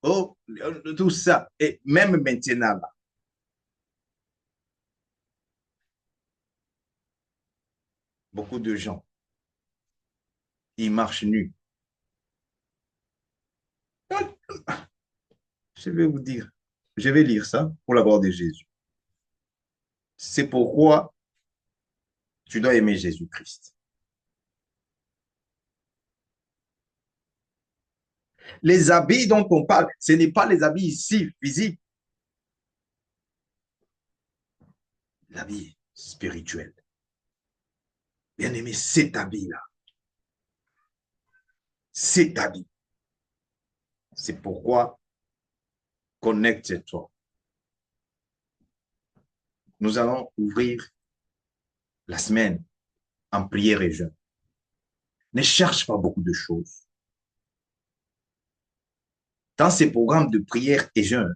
oh, tout ça, et même maintenant, là, beaucoup de gens, ils marchent nus. Je vais vous dire, je vais lire ça pour la gloire de Jésus. C'est pourquoi tu dois aimer Jésus-Christ. Les habits dont on parle, ce n'est pas les habits ici, physiques, l'habit spirituel. Bien aimé, cet habit-là, cet habit. C'est pourquoi connecte-toi. Nous allons ouvrir la semaine en prière et jeûne. Ne cherche pas beaucoup de choses. Dans ces programmes de prière et jeûne,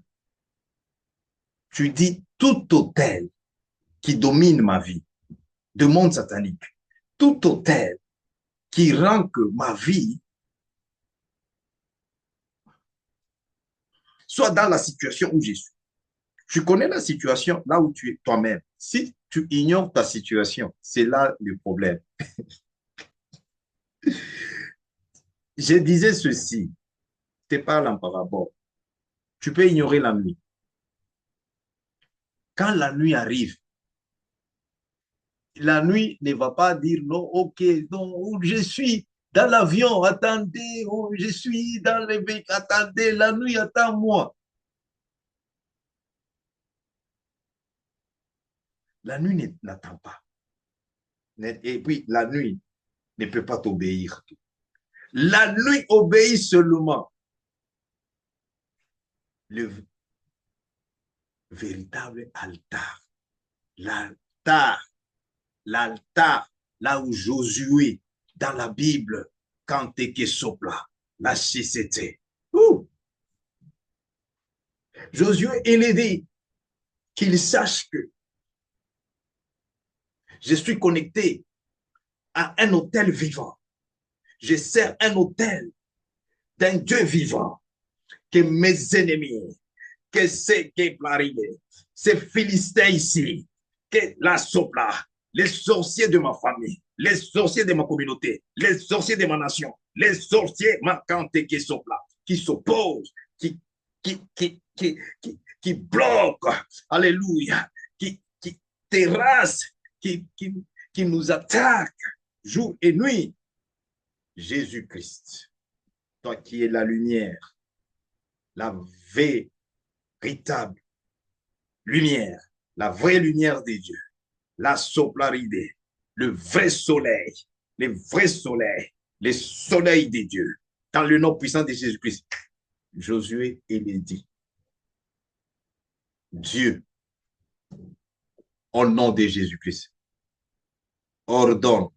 tu dis tout autel qui domine ma vie, de monde satanique, tout autel qui rend que ma vie soit dans la situation où je suis. Tu connais la situation là où tu es toi-même. Si tu ignores ta situation, c'est là le problème. Je disais ceci, je te parle en parabole. Tu peux ignorer la nuit. Quand la nuit arrive, la nuit ne va pas dire non, ok, non, je suis dans l'avion, attendez, oh, je suis dans le véhicule, attendez, la nuit attend moi. La nuit n'attend pas. Et puis, la nuit ne peut pas t'obéir. La nuit obéit seulement. Le véritable altar. L'altar. L'altar, là où Josué, dans la Bible, Kante ke sopla, la chisete. Josué, il est dit qu'il sache que je suis connecté à un autel vivant. Je sers un autel d'un Dieu vivant, que mes ennemis, que c'est qui arrive, ces Philistins ici, que la sopla, les sorciers de ma famille, les sorciers de ma communauté, les sorciers de ma nation, les sorciers marquantes qui sopla, qui s'opposent, qui bloquent, alléluia, qui terrassent, qui nous attaquent jour et nuit. Jésus-Christ, toi qui es la lumière, la véritable lumière, la vraie lumière des dieux, la soplaride, le vrai soleil, les vrais soleils, les soleils des dieux, dans le nom puissant de Jésus-Christ. Josué, il dit, Dieu, au nom de Jésus-Christ, ordonne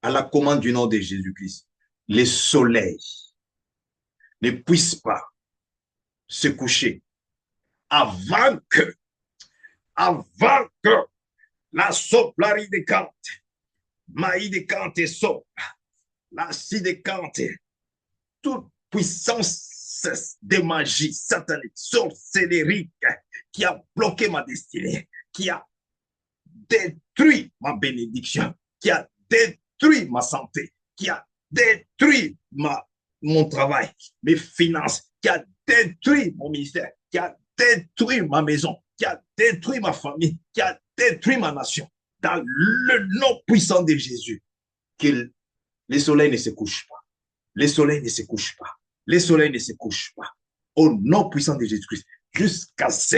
à la commande du nom de Jésus-Christ, les soleils ne puissent pas se coucher avant que la soplaride cante, maïde cante et sopla, la cide cante, toute puissance de magie satanique, sorcellerie qui a bloqué ma destinée, qui a détruit ma bénédiction, qui a détruit ma santé, qui a détruit mon travail, mes finances, qui a détruit mon ministère, qui a détruit ma maison, qui a détruit ma famille, qui a détruit ma nation. Dans le nom puissant de Jésus, que les soleils ne se couchent pas. Les soleils ne se couchent pas. Les soleils ne se couchent pas. Au nom puissant de Jésus-Christ, jusqu'à ce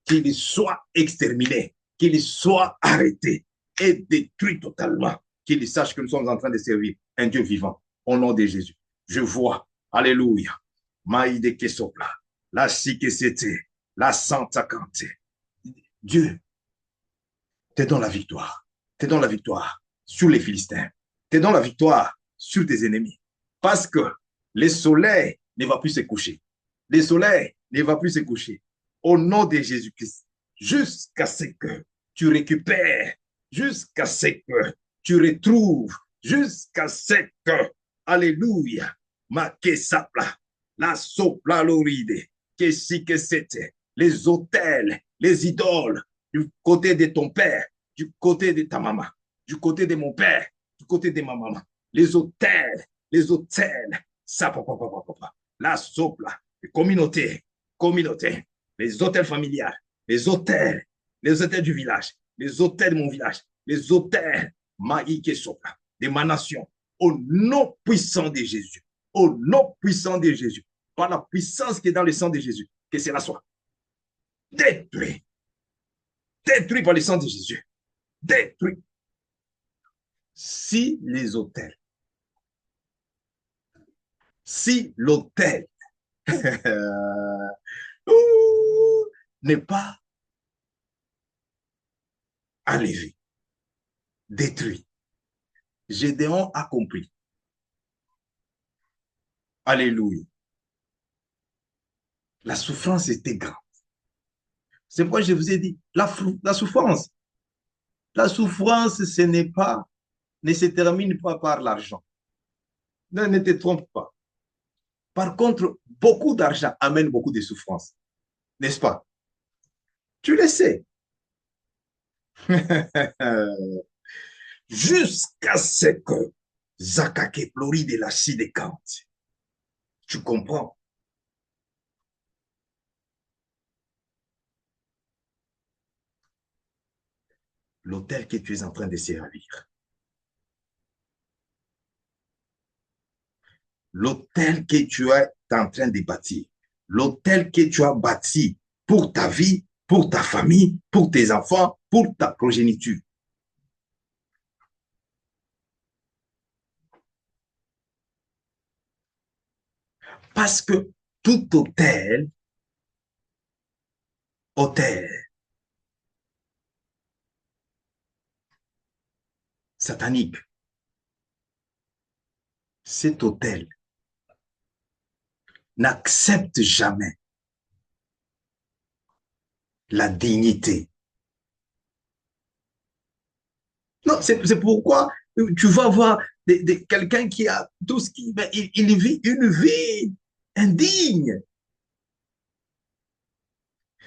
qu'il soit exterminé, qu'il soit arrêté et détruit totalement, qu'il sache que nous sommes en train de servir un Dieu vivant. Au nom de Jésus, je vois, alléluia, Maïde Kesopla, la Sikesete, la Santa Kante. Dieu te donne la victoire. Te donne la victoire sur les Philistins. Te donne la victoire sur tes ennemis. Parce que le soleil ne va plus se coucher. Le soleil ne va plus se coucher. Au nom de Jésus-Christ, jusqu'à ce que tu récupères, jusqu'à ce que tu retrouves, jusqu'à ce que, alléluia, ma kesapla, la sopla loride, que si que c'était, les autels, les idoles, du côté de ton père, du côté de ta maman, du côté de mon père, du côté de ma maman, les hôtels, ça, la sopla, les communautés, les hôtels familiales, les hôtels du village, les hôtels de mon village, les hôtels maïke sopla, de ma nation, au nom puissant de Jésus, au nom puissant de Jésus, par la puissance qui est dans le sang de Jésus, que cela soit détruit, détruit par le sang de Jésus, détruit. Si l'autel n'est pas enlevé, détruit, Gédéon a compris. Alléluia. La souffrance était grande. C'est pourquoi je vous ai dit, la souffrance, ce n'est pas, ne se termine pas par l'argent. Ne te trompe pas. Par contre, beaucoup d'argent amène beaucoup de souffrance. N'est-ce pas? Tu le sais. Jusqu'à ce que Zakake Plori de la Sidekante. Tu comprends? L'hôtel que tu es en train de servir. L'hôtel que tu es en train de bâtir. L'hôtel que tu as bâti pour ta vie, pour ta famille, pour tes enfants, pour ta progéniture. Parce que tout hôtel satanique cet autel n'accepte jamais la dignité. Non, c'est pourquoi tu vas voir quelqu'un qui a tout ce qui... Ben, il vit une vie indigne,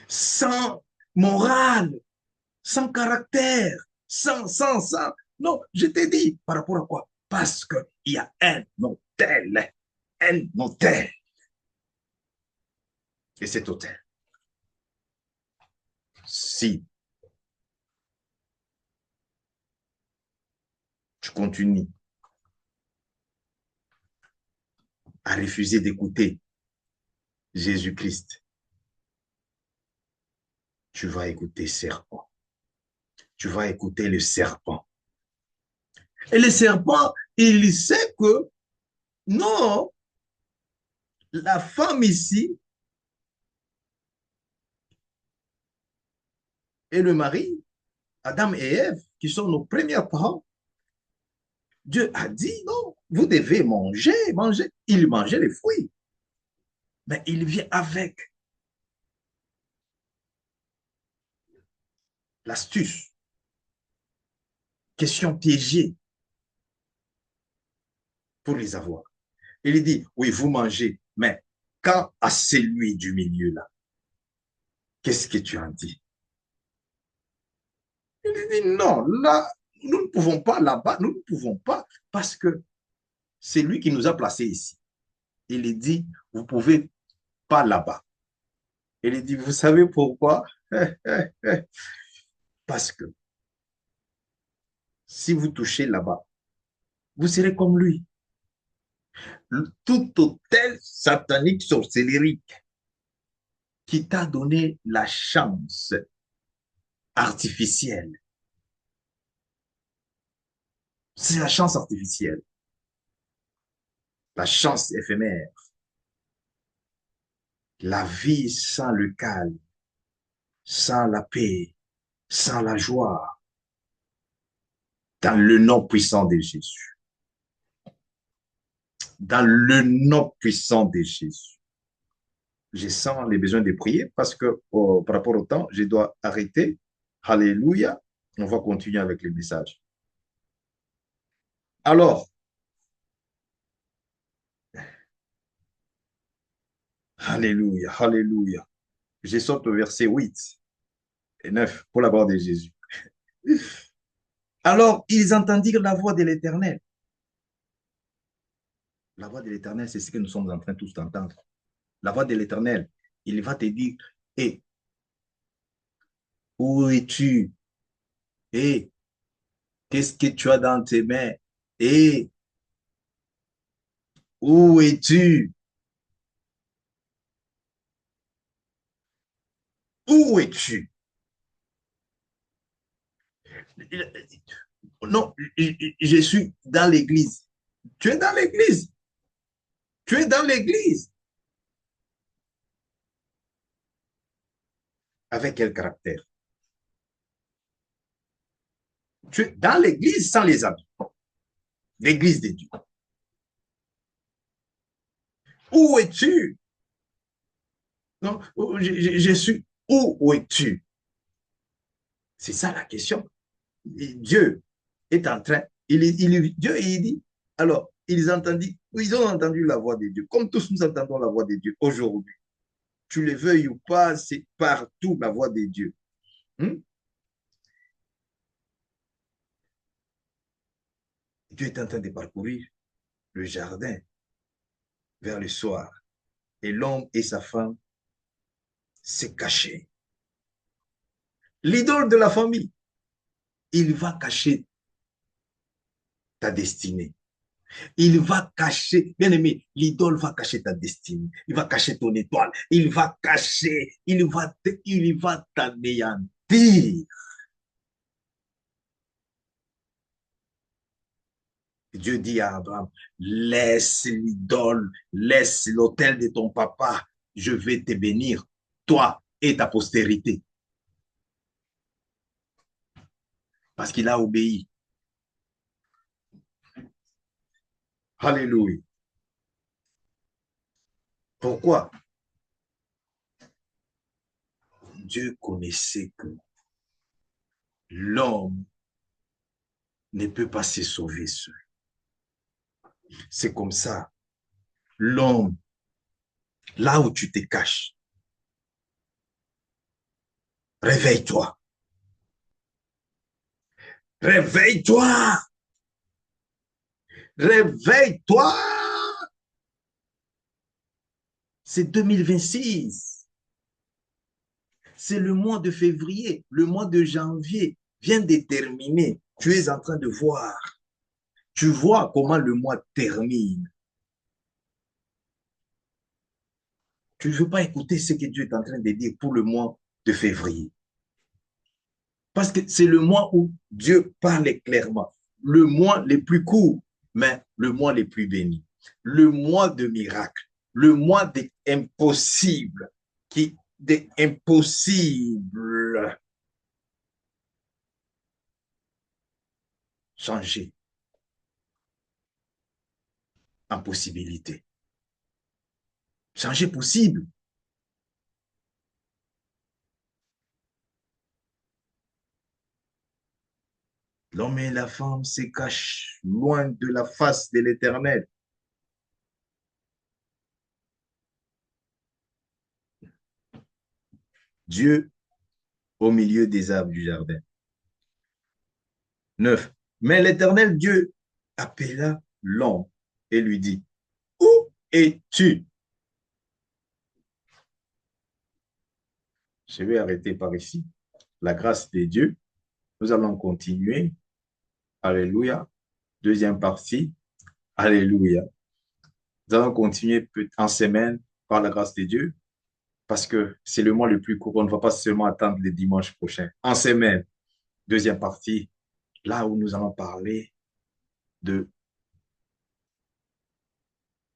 sans morale, sans caractère, sans. Non, je t'ai dit, par rapport à quoi? Parce qu'il y a un hôtel, et cet hôtel, si tu continues à refuser d'écouter Jésus-Christ, tu vas écouter serpent. Tu vas écouter le serpent. Et le serpent, il sait que non, la femme ici et le mari, Adam et Ève, qui sont nos premiers parents, Dieu a dit non, vous devez manger. Il mangeait les fruits. Mais il vient avec l'astuce, question piégée pour les avoir. Il dit, oui, vous mangez, mais quand à celui du milieu là, qu'est-ce que tu en dis? Il dit, non, là, nous ne pouvons pas là-bas, nous ne pouvons pas, parce que c'est lui qui nous a placés ici. Il dit, vous ne pouvez pas là-bas. Il dit, vous savez pourquoi? Parce que si vous touchez là-bas, vous serez comme lui. Tout hôtel satanique sorcellerique qui t'a donné la chance artificielle. C'est la chance artificielle, la chance éphémère, la vie sans le calme, sans la paix, sans la joie, dans le nom puissant de Jésus. Dans le nom puissant de Jésus. Je sens les besoins de prier parce que par rapport au temps, je dois arrêter. Alléluia. On va continuer avec le message. Alors, Alléluia, Alléluia. Je saute au verset 8 et 9 pour la gloire de Jésus. Alors, ils entendirent la voix de l'Éternel. La voix de l'Éternel, c'est ce que nous sommes en train tous d'entendre. La voix de l'Éternel, il va te dire, hé, où es-tu? Hé, qu'est-ce que tu as dans tes mains? Hé, où es-tu? Où es-tu? Non, je suis dans l'église. Tu es dans l'église. Tu es dans l'église. Avec quel caractère? Tu es dans l'église sans les habits. L'église de Dieu. Où es-tu? Non, je suis où es-tu? C'est ça la question. Et Dieu est en train, Dieu, il dit, alors, ils ont entendu la voix de Dieu, comme tous nous entendons la voix de Dieu aujourd'hui. Tu le veuilles ou pas, c'est partout la voix de Dieu. Hmm? Dieu est en train de parcourir le jardin vers le soir. Et l'homme et sa femme s'est caché. L'idole de la famille, il va cacher ta destinée. Il va cacher, bien aimé, l'idole va cacher ta destinée. Il va cacher ton étoile. Il va cacher, il va t'anéantir. Dieu dit à Abraham, laisse l'idole, laisse l'autel de ton papa. Je vais te bénir, toi et ta postérité. Parce qu'il a obéi. Alléluia. Pourquoi? Dieu connaissait que l'homme ne peut pas se sauver seul. C'est comme ça. L'homme, là où tu te caches, réveille-toi. Réveille-toi. Réveille-toi. C'est 2026. C'est le mois de février. Le mois de janvier vient de terminer. Tu es en train de voir. Tu vois comment le mois termine. Tu ne veux pas écouter ce que Dieu est en train de dire pour le mois de février. Parce que c'est le mois où Dieu parle clairement. Le mois le plus court, mais le mois le plus béni. Le mois de miracle. Le mois des impossibles. Des impossibles. Changer en possibilité. Changer possible. L'homme et la femme se cachent loin de la face de l'Éternel. Dieu au milieu des arbres du jardin. 9. Mais l'Éternel Dieu appela l'homme et lui dit, où es-tu? Je vais arrêter par ici. La grâce de Dieu. Nous allons continuer. Alléluia. Deuxième partie. Alléluia. Nous allons continuer en semaine par la grâce de Dieu parce que c'est le mois le plus court. On ne va pas seulement attendre le dimanche prochain. En semaine, deuxième partie, là où nous allons parler de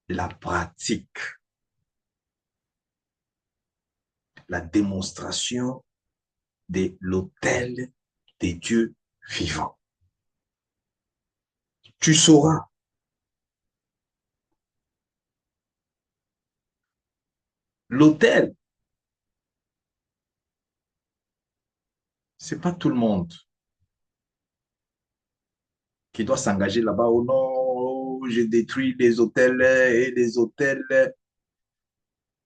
la pratique, la démonstration de l'autel des dieux vivants. Tu sauras. L'autel, c'est pas tout le monde qui doit s'engager là-bas. Oh non, je détruis les hôtels et les hôtels.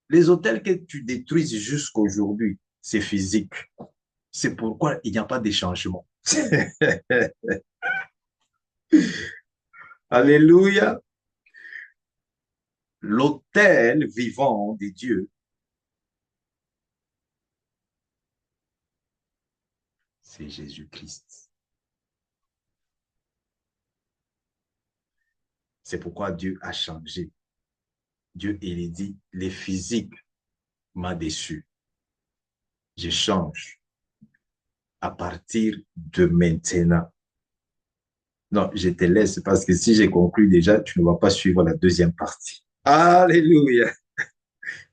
Les hôtels que tu détruises jusqu'aujourd'hui, c'est physique. C'est pourquoi il n'y a pas de changement. Alléluia. L'autel vivant des dieux, c'est Jésus-Christ. C'est pourquoi Dieu a changé. Dieu, il dit, les physiques m'a déçu. Je change à partir de maintenant. Non, je te laisse parce que si j'ai conclu déjà, tu ne vas pas suivre la deuxième partie. Alléluia.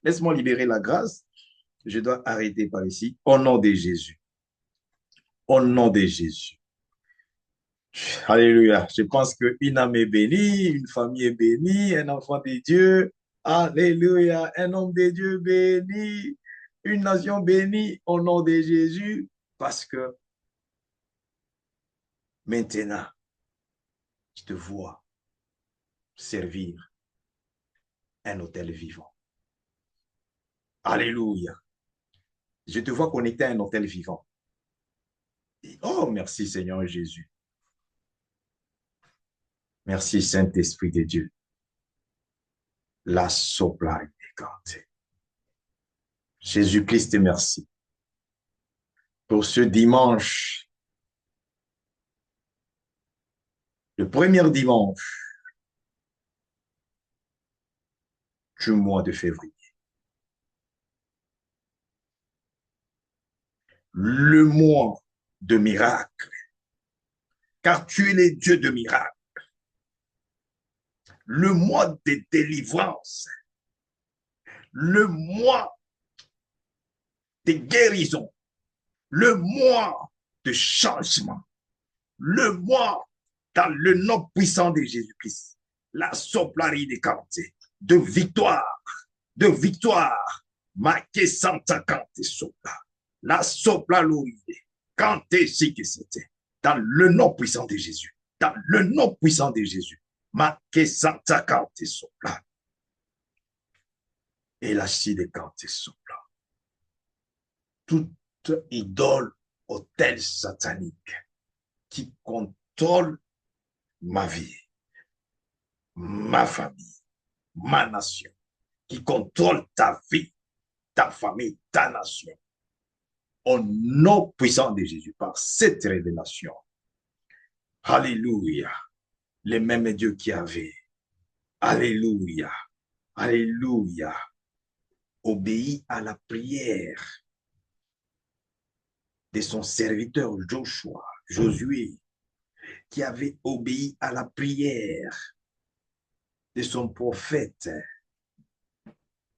Laisse-moi libérer la grâce. Je dois arrêter par ici. Au nom de Jésus. Au nom de Jésus. Alléluia. Je pense qu'une âme est bénie, une famille est bénie, un enfant de Dieu. Alléluia. Un homme de Dieu béni, une nation bénie au nom de Jésus. Parce que maintenant, je te vois servir un hôtel vivant. Alléluia. Je te vois connecté à un hôtel vivant. Oh, merci Seigneur Jésus. Merci Saint-Esprit de Dieu. La sopla est. Jésus-Christ, merci pour ce dimanche, le premier dimanche du mois de février. Le mois de miracles, car tu es le Dieu de miracles. Le mois de délivrance, le mois de guérison, le mois de changement, le mois dans le nom puissant de Jésus-Christ. la soplari de cante, de victoire, ma que santa cante sopla, la sopla l'oride, cante si que c'était, dans le nom puissant de Jésus, dans le nom puissant de Jésus, ma que santa cante sopla, et la si de cante sopla. Toute idole, autel satanique qui contrôle ma vie, ma famille, ma nation, qui contrôle ta vie, ta famille, ta nation. Au nom puissant de Jésus, par cette révélation. Alléluia. Le même Dieu qui avait. Alléluia. Alléluia. Obéit à la prière de son serviteur Josué, qui avait obéi à la prière de son prophète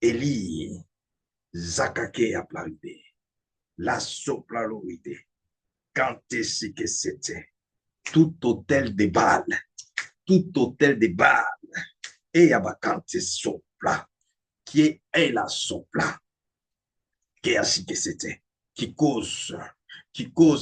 Élie, Zakake a plaidé, la sopralorité, quand est-ce que c'était, tout hôtel de Baal, et Abakante sopla, qui est la sopla, qui est ainsi que c'était, qui cause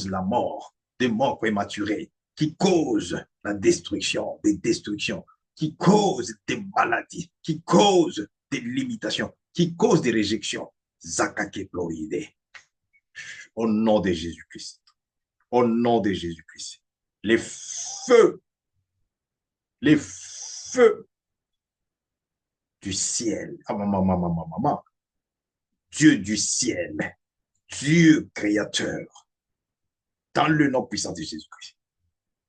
la mort, des morts prématurées, qui cause la destruction, des destructions, qui cause des maladies, qui cause des limitations, qui cause des réjections. Zakake Floride. Au nom de Jésus-Christ. Au nom de Jésus-Christ. Les feux du ciel. Dieu du ciel. Dieu créateur. Dans le nom puissant de Jésus-Christ.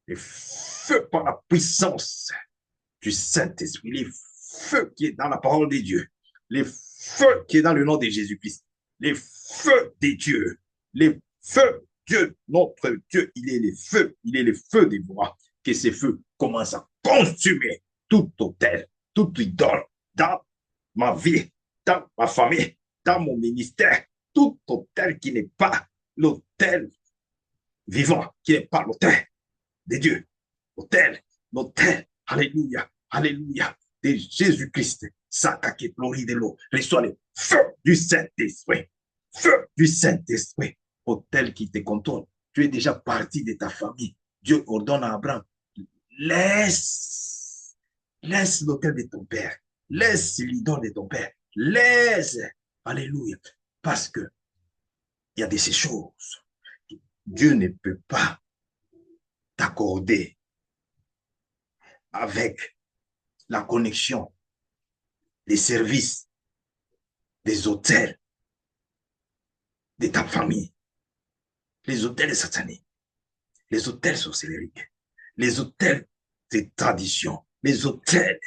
Les feux par la puissance du Saint-Esprit. Les feux qui est dans la parole de Dieu. Les feux qui est dans le nom de Jésus-Christ. Les feux des dieux. Les feux, Dieu, notre Dieu, il est les feux des voix. Que ces feux commencent à consumer tout autel, toute idole dans ma vie, dans ma famille, dans mon ministère, tout autel qui n'est pas l'autel vivant, qui n'est pas l'autel de Dieu. L'autel, alléluia, alléluia, de Jésus-Christ, Sakake Flori de l'eau, reçois le feu du Saint-Esprit, feu du Saint-Esprit, autel qui te contrôle. Tu es déjà parti de ta famille. Dieu ordonne à Abraham, laisse l'autel de ton père, laisse l'idole de ton père, laisse, alléluia, parce que il y a de ces choses. Dieu ne peut pas t'accorder avec la connexion des services, des hôtels de ta famille, les hôtels sataniques, les hôtels sorcellériques, les hôtels des traditions, les hôtels,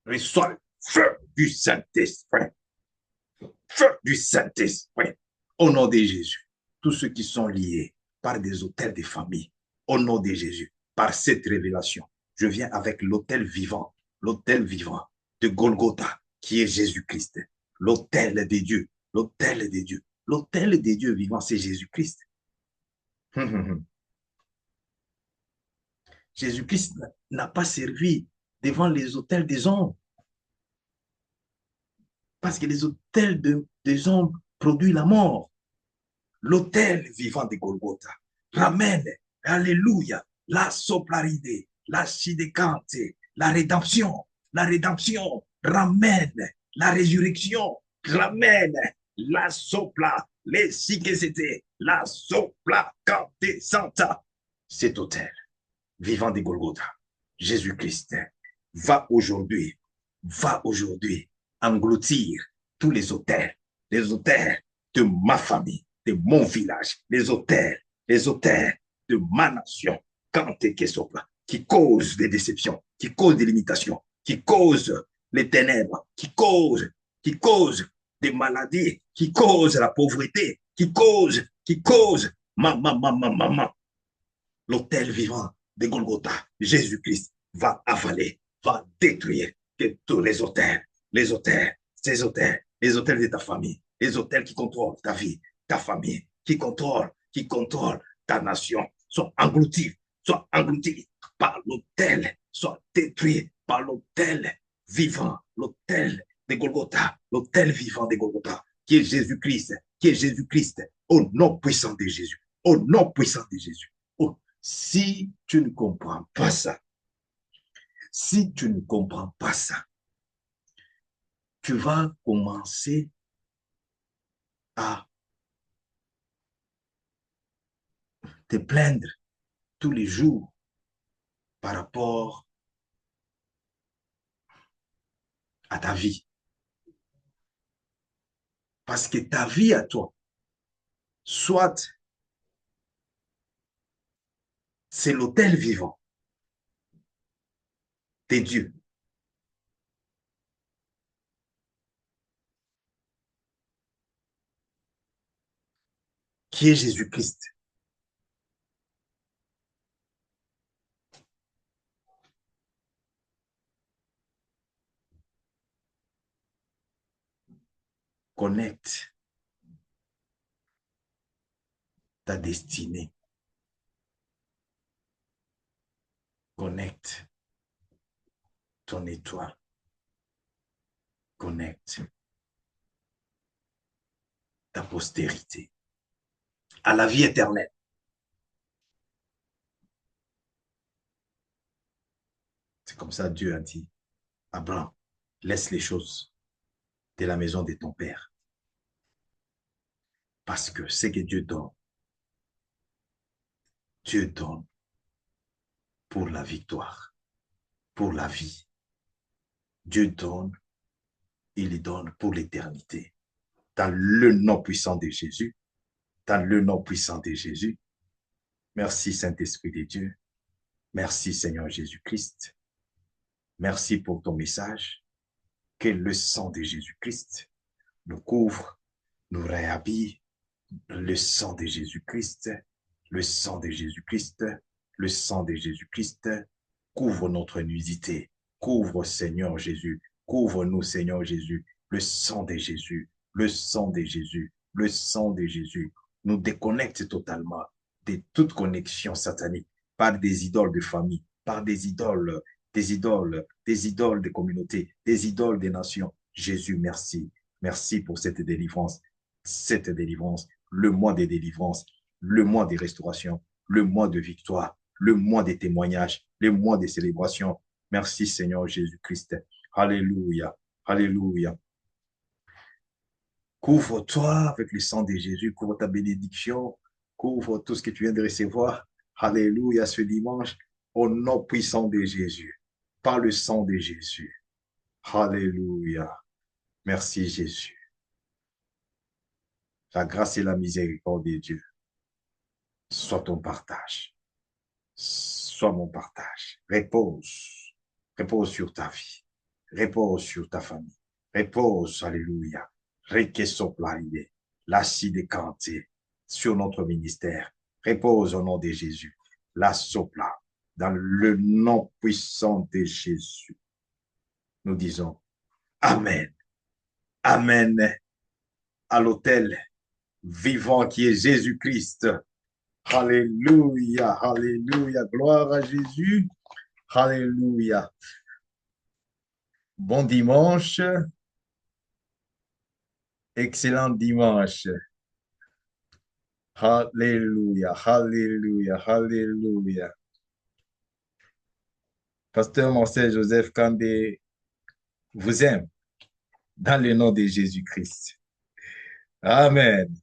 reçoit le feu du Saint-Esprit, feu du Saint-Esprit, au nom de Jésus. Tous ceux qui sont liés par des hôtels de famille, au nom de Jésus, par cette révélation, je viens avec l'autel vivant de Golgotha, qui est Jésus-Christ, l'autel des dieux, l'autel des dieux. L'autel des dieux vivants, c'est Jésus-Christ. Jésus-Christ n'a pas servi devant les autels des hommes. Parce que les autels des hommes produisent la mort. L'autel vivant de Golgotha ramène, alléluia, la soplaride, la sidécante, la rédemption, ramène la résurrection, ramène la sopla, les c'était, la sopla, cante santa. Cet autel vivant de Golgotha, Jésus-Christ, va aujourd'hui engloutir tous les hôtels de ma famille, de mon village, les hôtels de ma nation, qui causent des déceptions, qui causent des limitations, qui causent les ténèbres, qui causent des maladies, qui causent la pauvreté, qui causent, maman. L'autel vivant de Golgotha, Jésus-Christ va avaler, va détruire tous les hôtels, ces hôtels, les hôtels de ta famille, les hôtels qui contrôlent ta vie, ta famille, qui contrôlent ta nation, sont engloutis par l'autel, soit détruit par l'autel vivant, l'autel de Golgotha, l'autel vivant de Golgotha, qui est Jésus-Christ, qui est Jésus-Christ, au nom puissant de Jésus, au nom puissant de Jésus. Oh, si tu ne comprends pas ça, si tu ne comprends pas ça, tu vas commencer à te plaindre tous les jours par rapport à ta vie. Parce que ta vie à toi, soit c'est l'autel vivant de Dieu, qui est Jésus-Christ. Connecte ta destinée. Connecte ton étoile. Connecte ta postérité à la vie éternelle. C'est comme ça Dieu a dit, Abraham, laisse les choses de la maison de ton père. Parce que ce que Dieu donne pour la victoire, pour la vie. Dieu donne, il donne pour l'éternité. Dans le nom puissant de Jésus, dans le nom puissant de Jésus. Merci Saint-Esprit de Dieu. Merci Seigneur Jésus-Christ. Merci pour ton message. Que le sang de Jésus-Christ nous couvre, nous réhabille. Le sang de Jésus-Christ, le sang de Jésus-Christ, le sang de Jésus-Christ couvre notre nudité. Couvre Seigneur Jésus. Couvre-nous Seigneur Jésus. Le sang de Jésus, le sang de Jésus, le sang de Jésus nous déconnecte totalement de toute connexion satanique par des idoles de famille, par des idoles de communauté, des idoles des nations. Jésus, merci. Merci pour cette délivrance, le mois des délivrances, le mois des restaurations, le mois de victoire, le mois des témoignages, le mois des célébrations. Merci Seigneur Jésus-Christ. Alléluia, alléluia. Couvre-toi avec le sang de Jésus, couvre ta bénédiction, couvre tout ce que tu viens de recevoir. Alléluia, ce dimanche, au nom puissant de Jésus, par le sang de Jésus. Alléluia. Merci Jésus. La grâce et la miséricorde de Dieu soit ton partage, soit mon partage. Repose, repose sur ta vie, repose sur ta famille, repose, alléluia. Requesoplaride, l'acide canté sur notre ministère. Repose au nom de Jésus. La sopla, dans le nom puissant de Jésus. Nous disons Amen. Amen à l'autel vivant qui est Jésus-Christ. Alléluia, alléluia, gloire à Jésus. Alléluia. Bon dimanche. Excellent dimanche. Alléluia, alléluia, alléluia. Pasteur Marcel Joseph Kandé vous aime dans le nom de Jésus-Christ. Amen.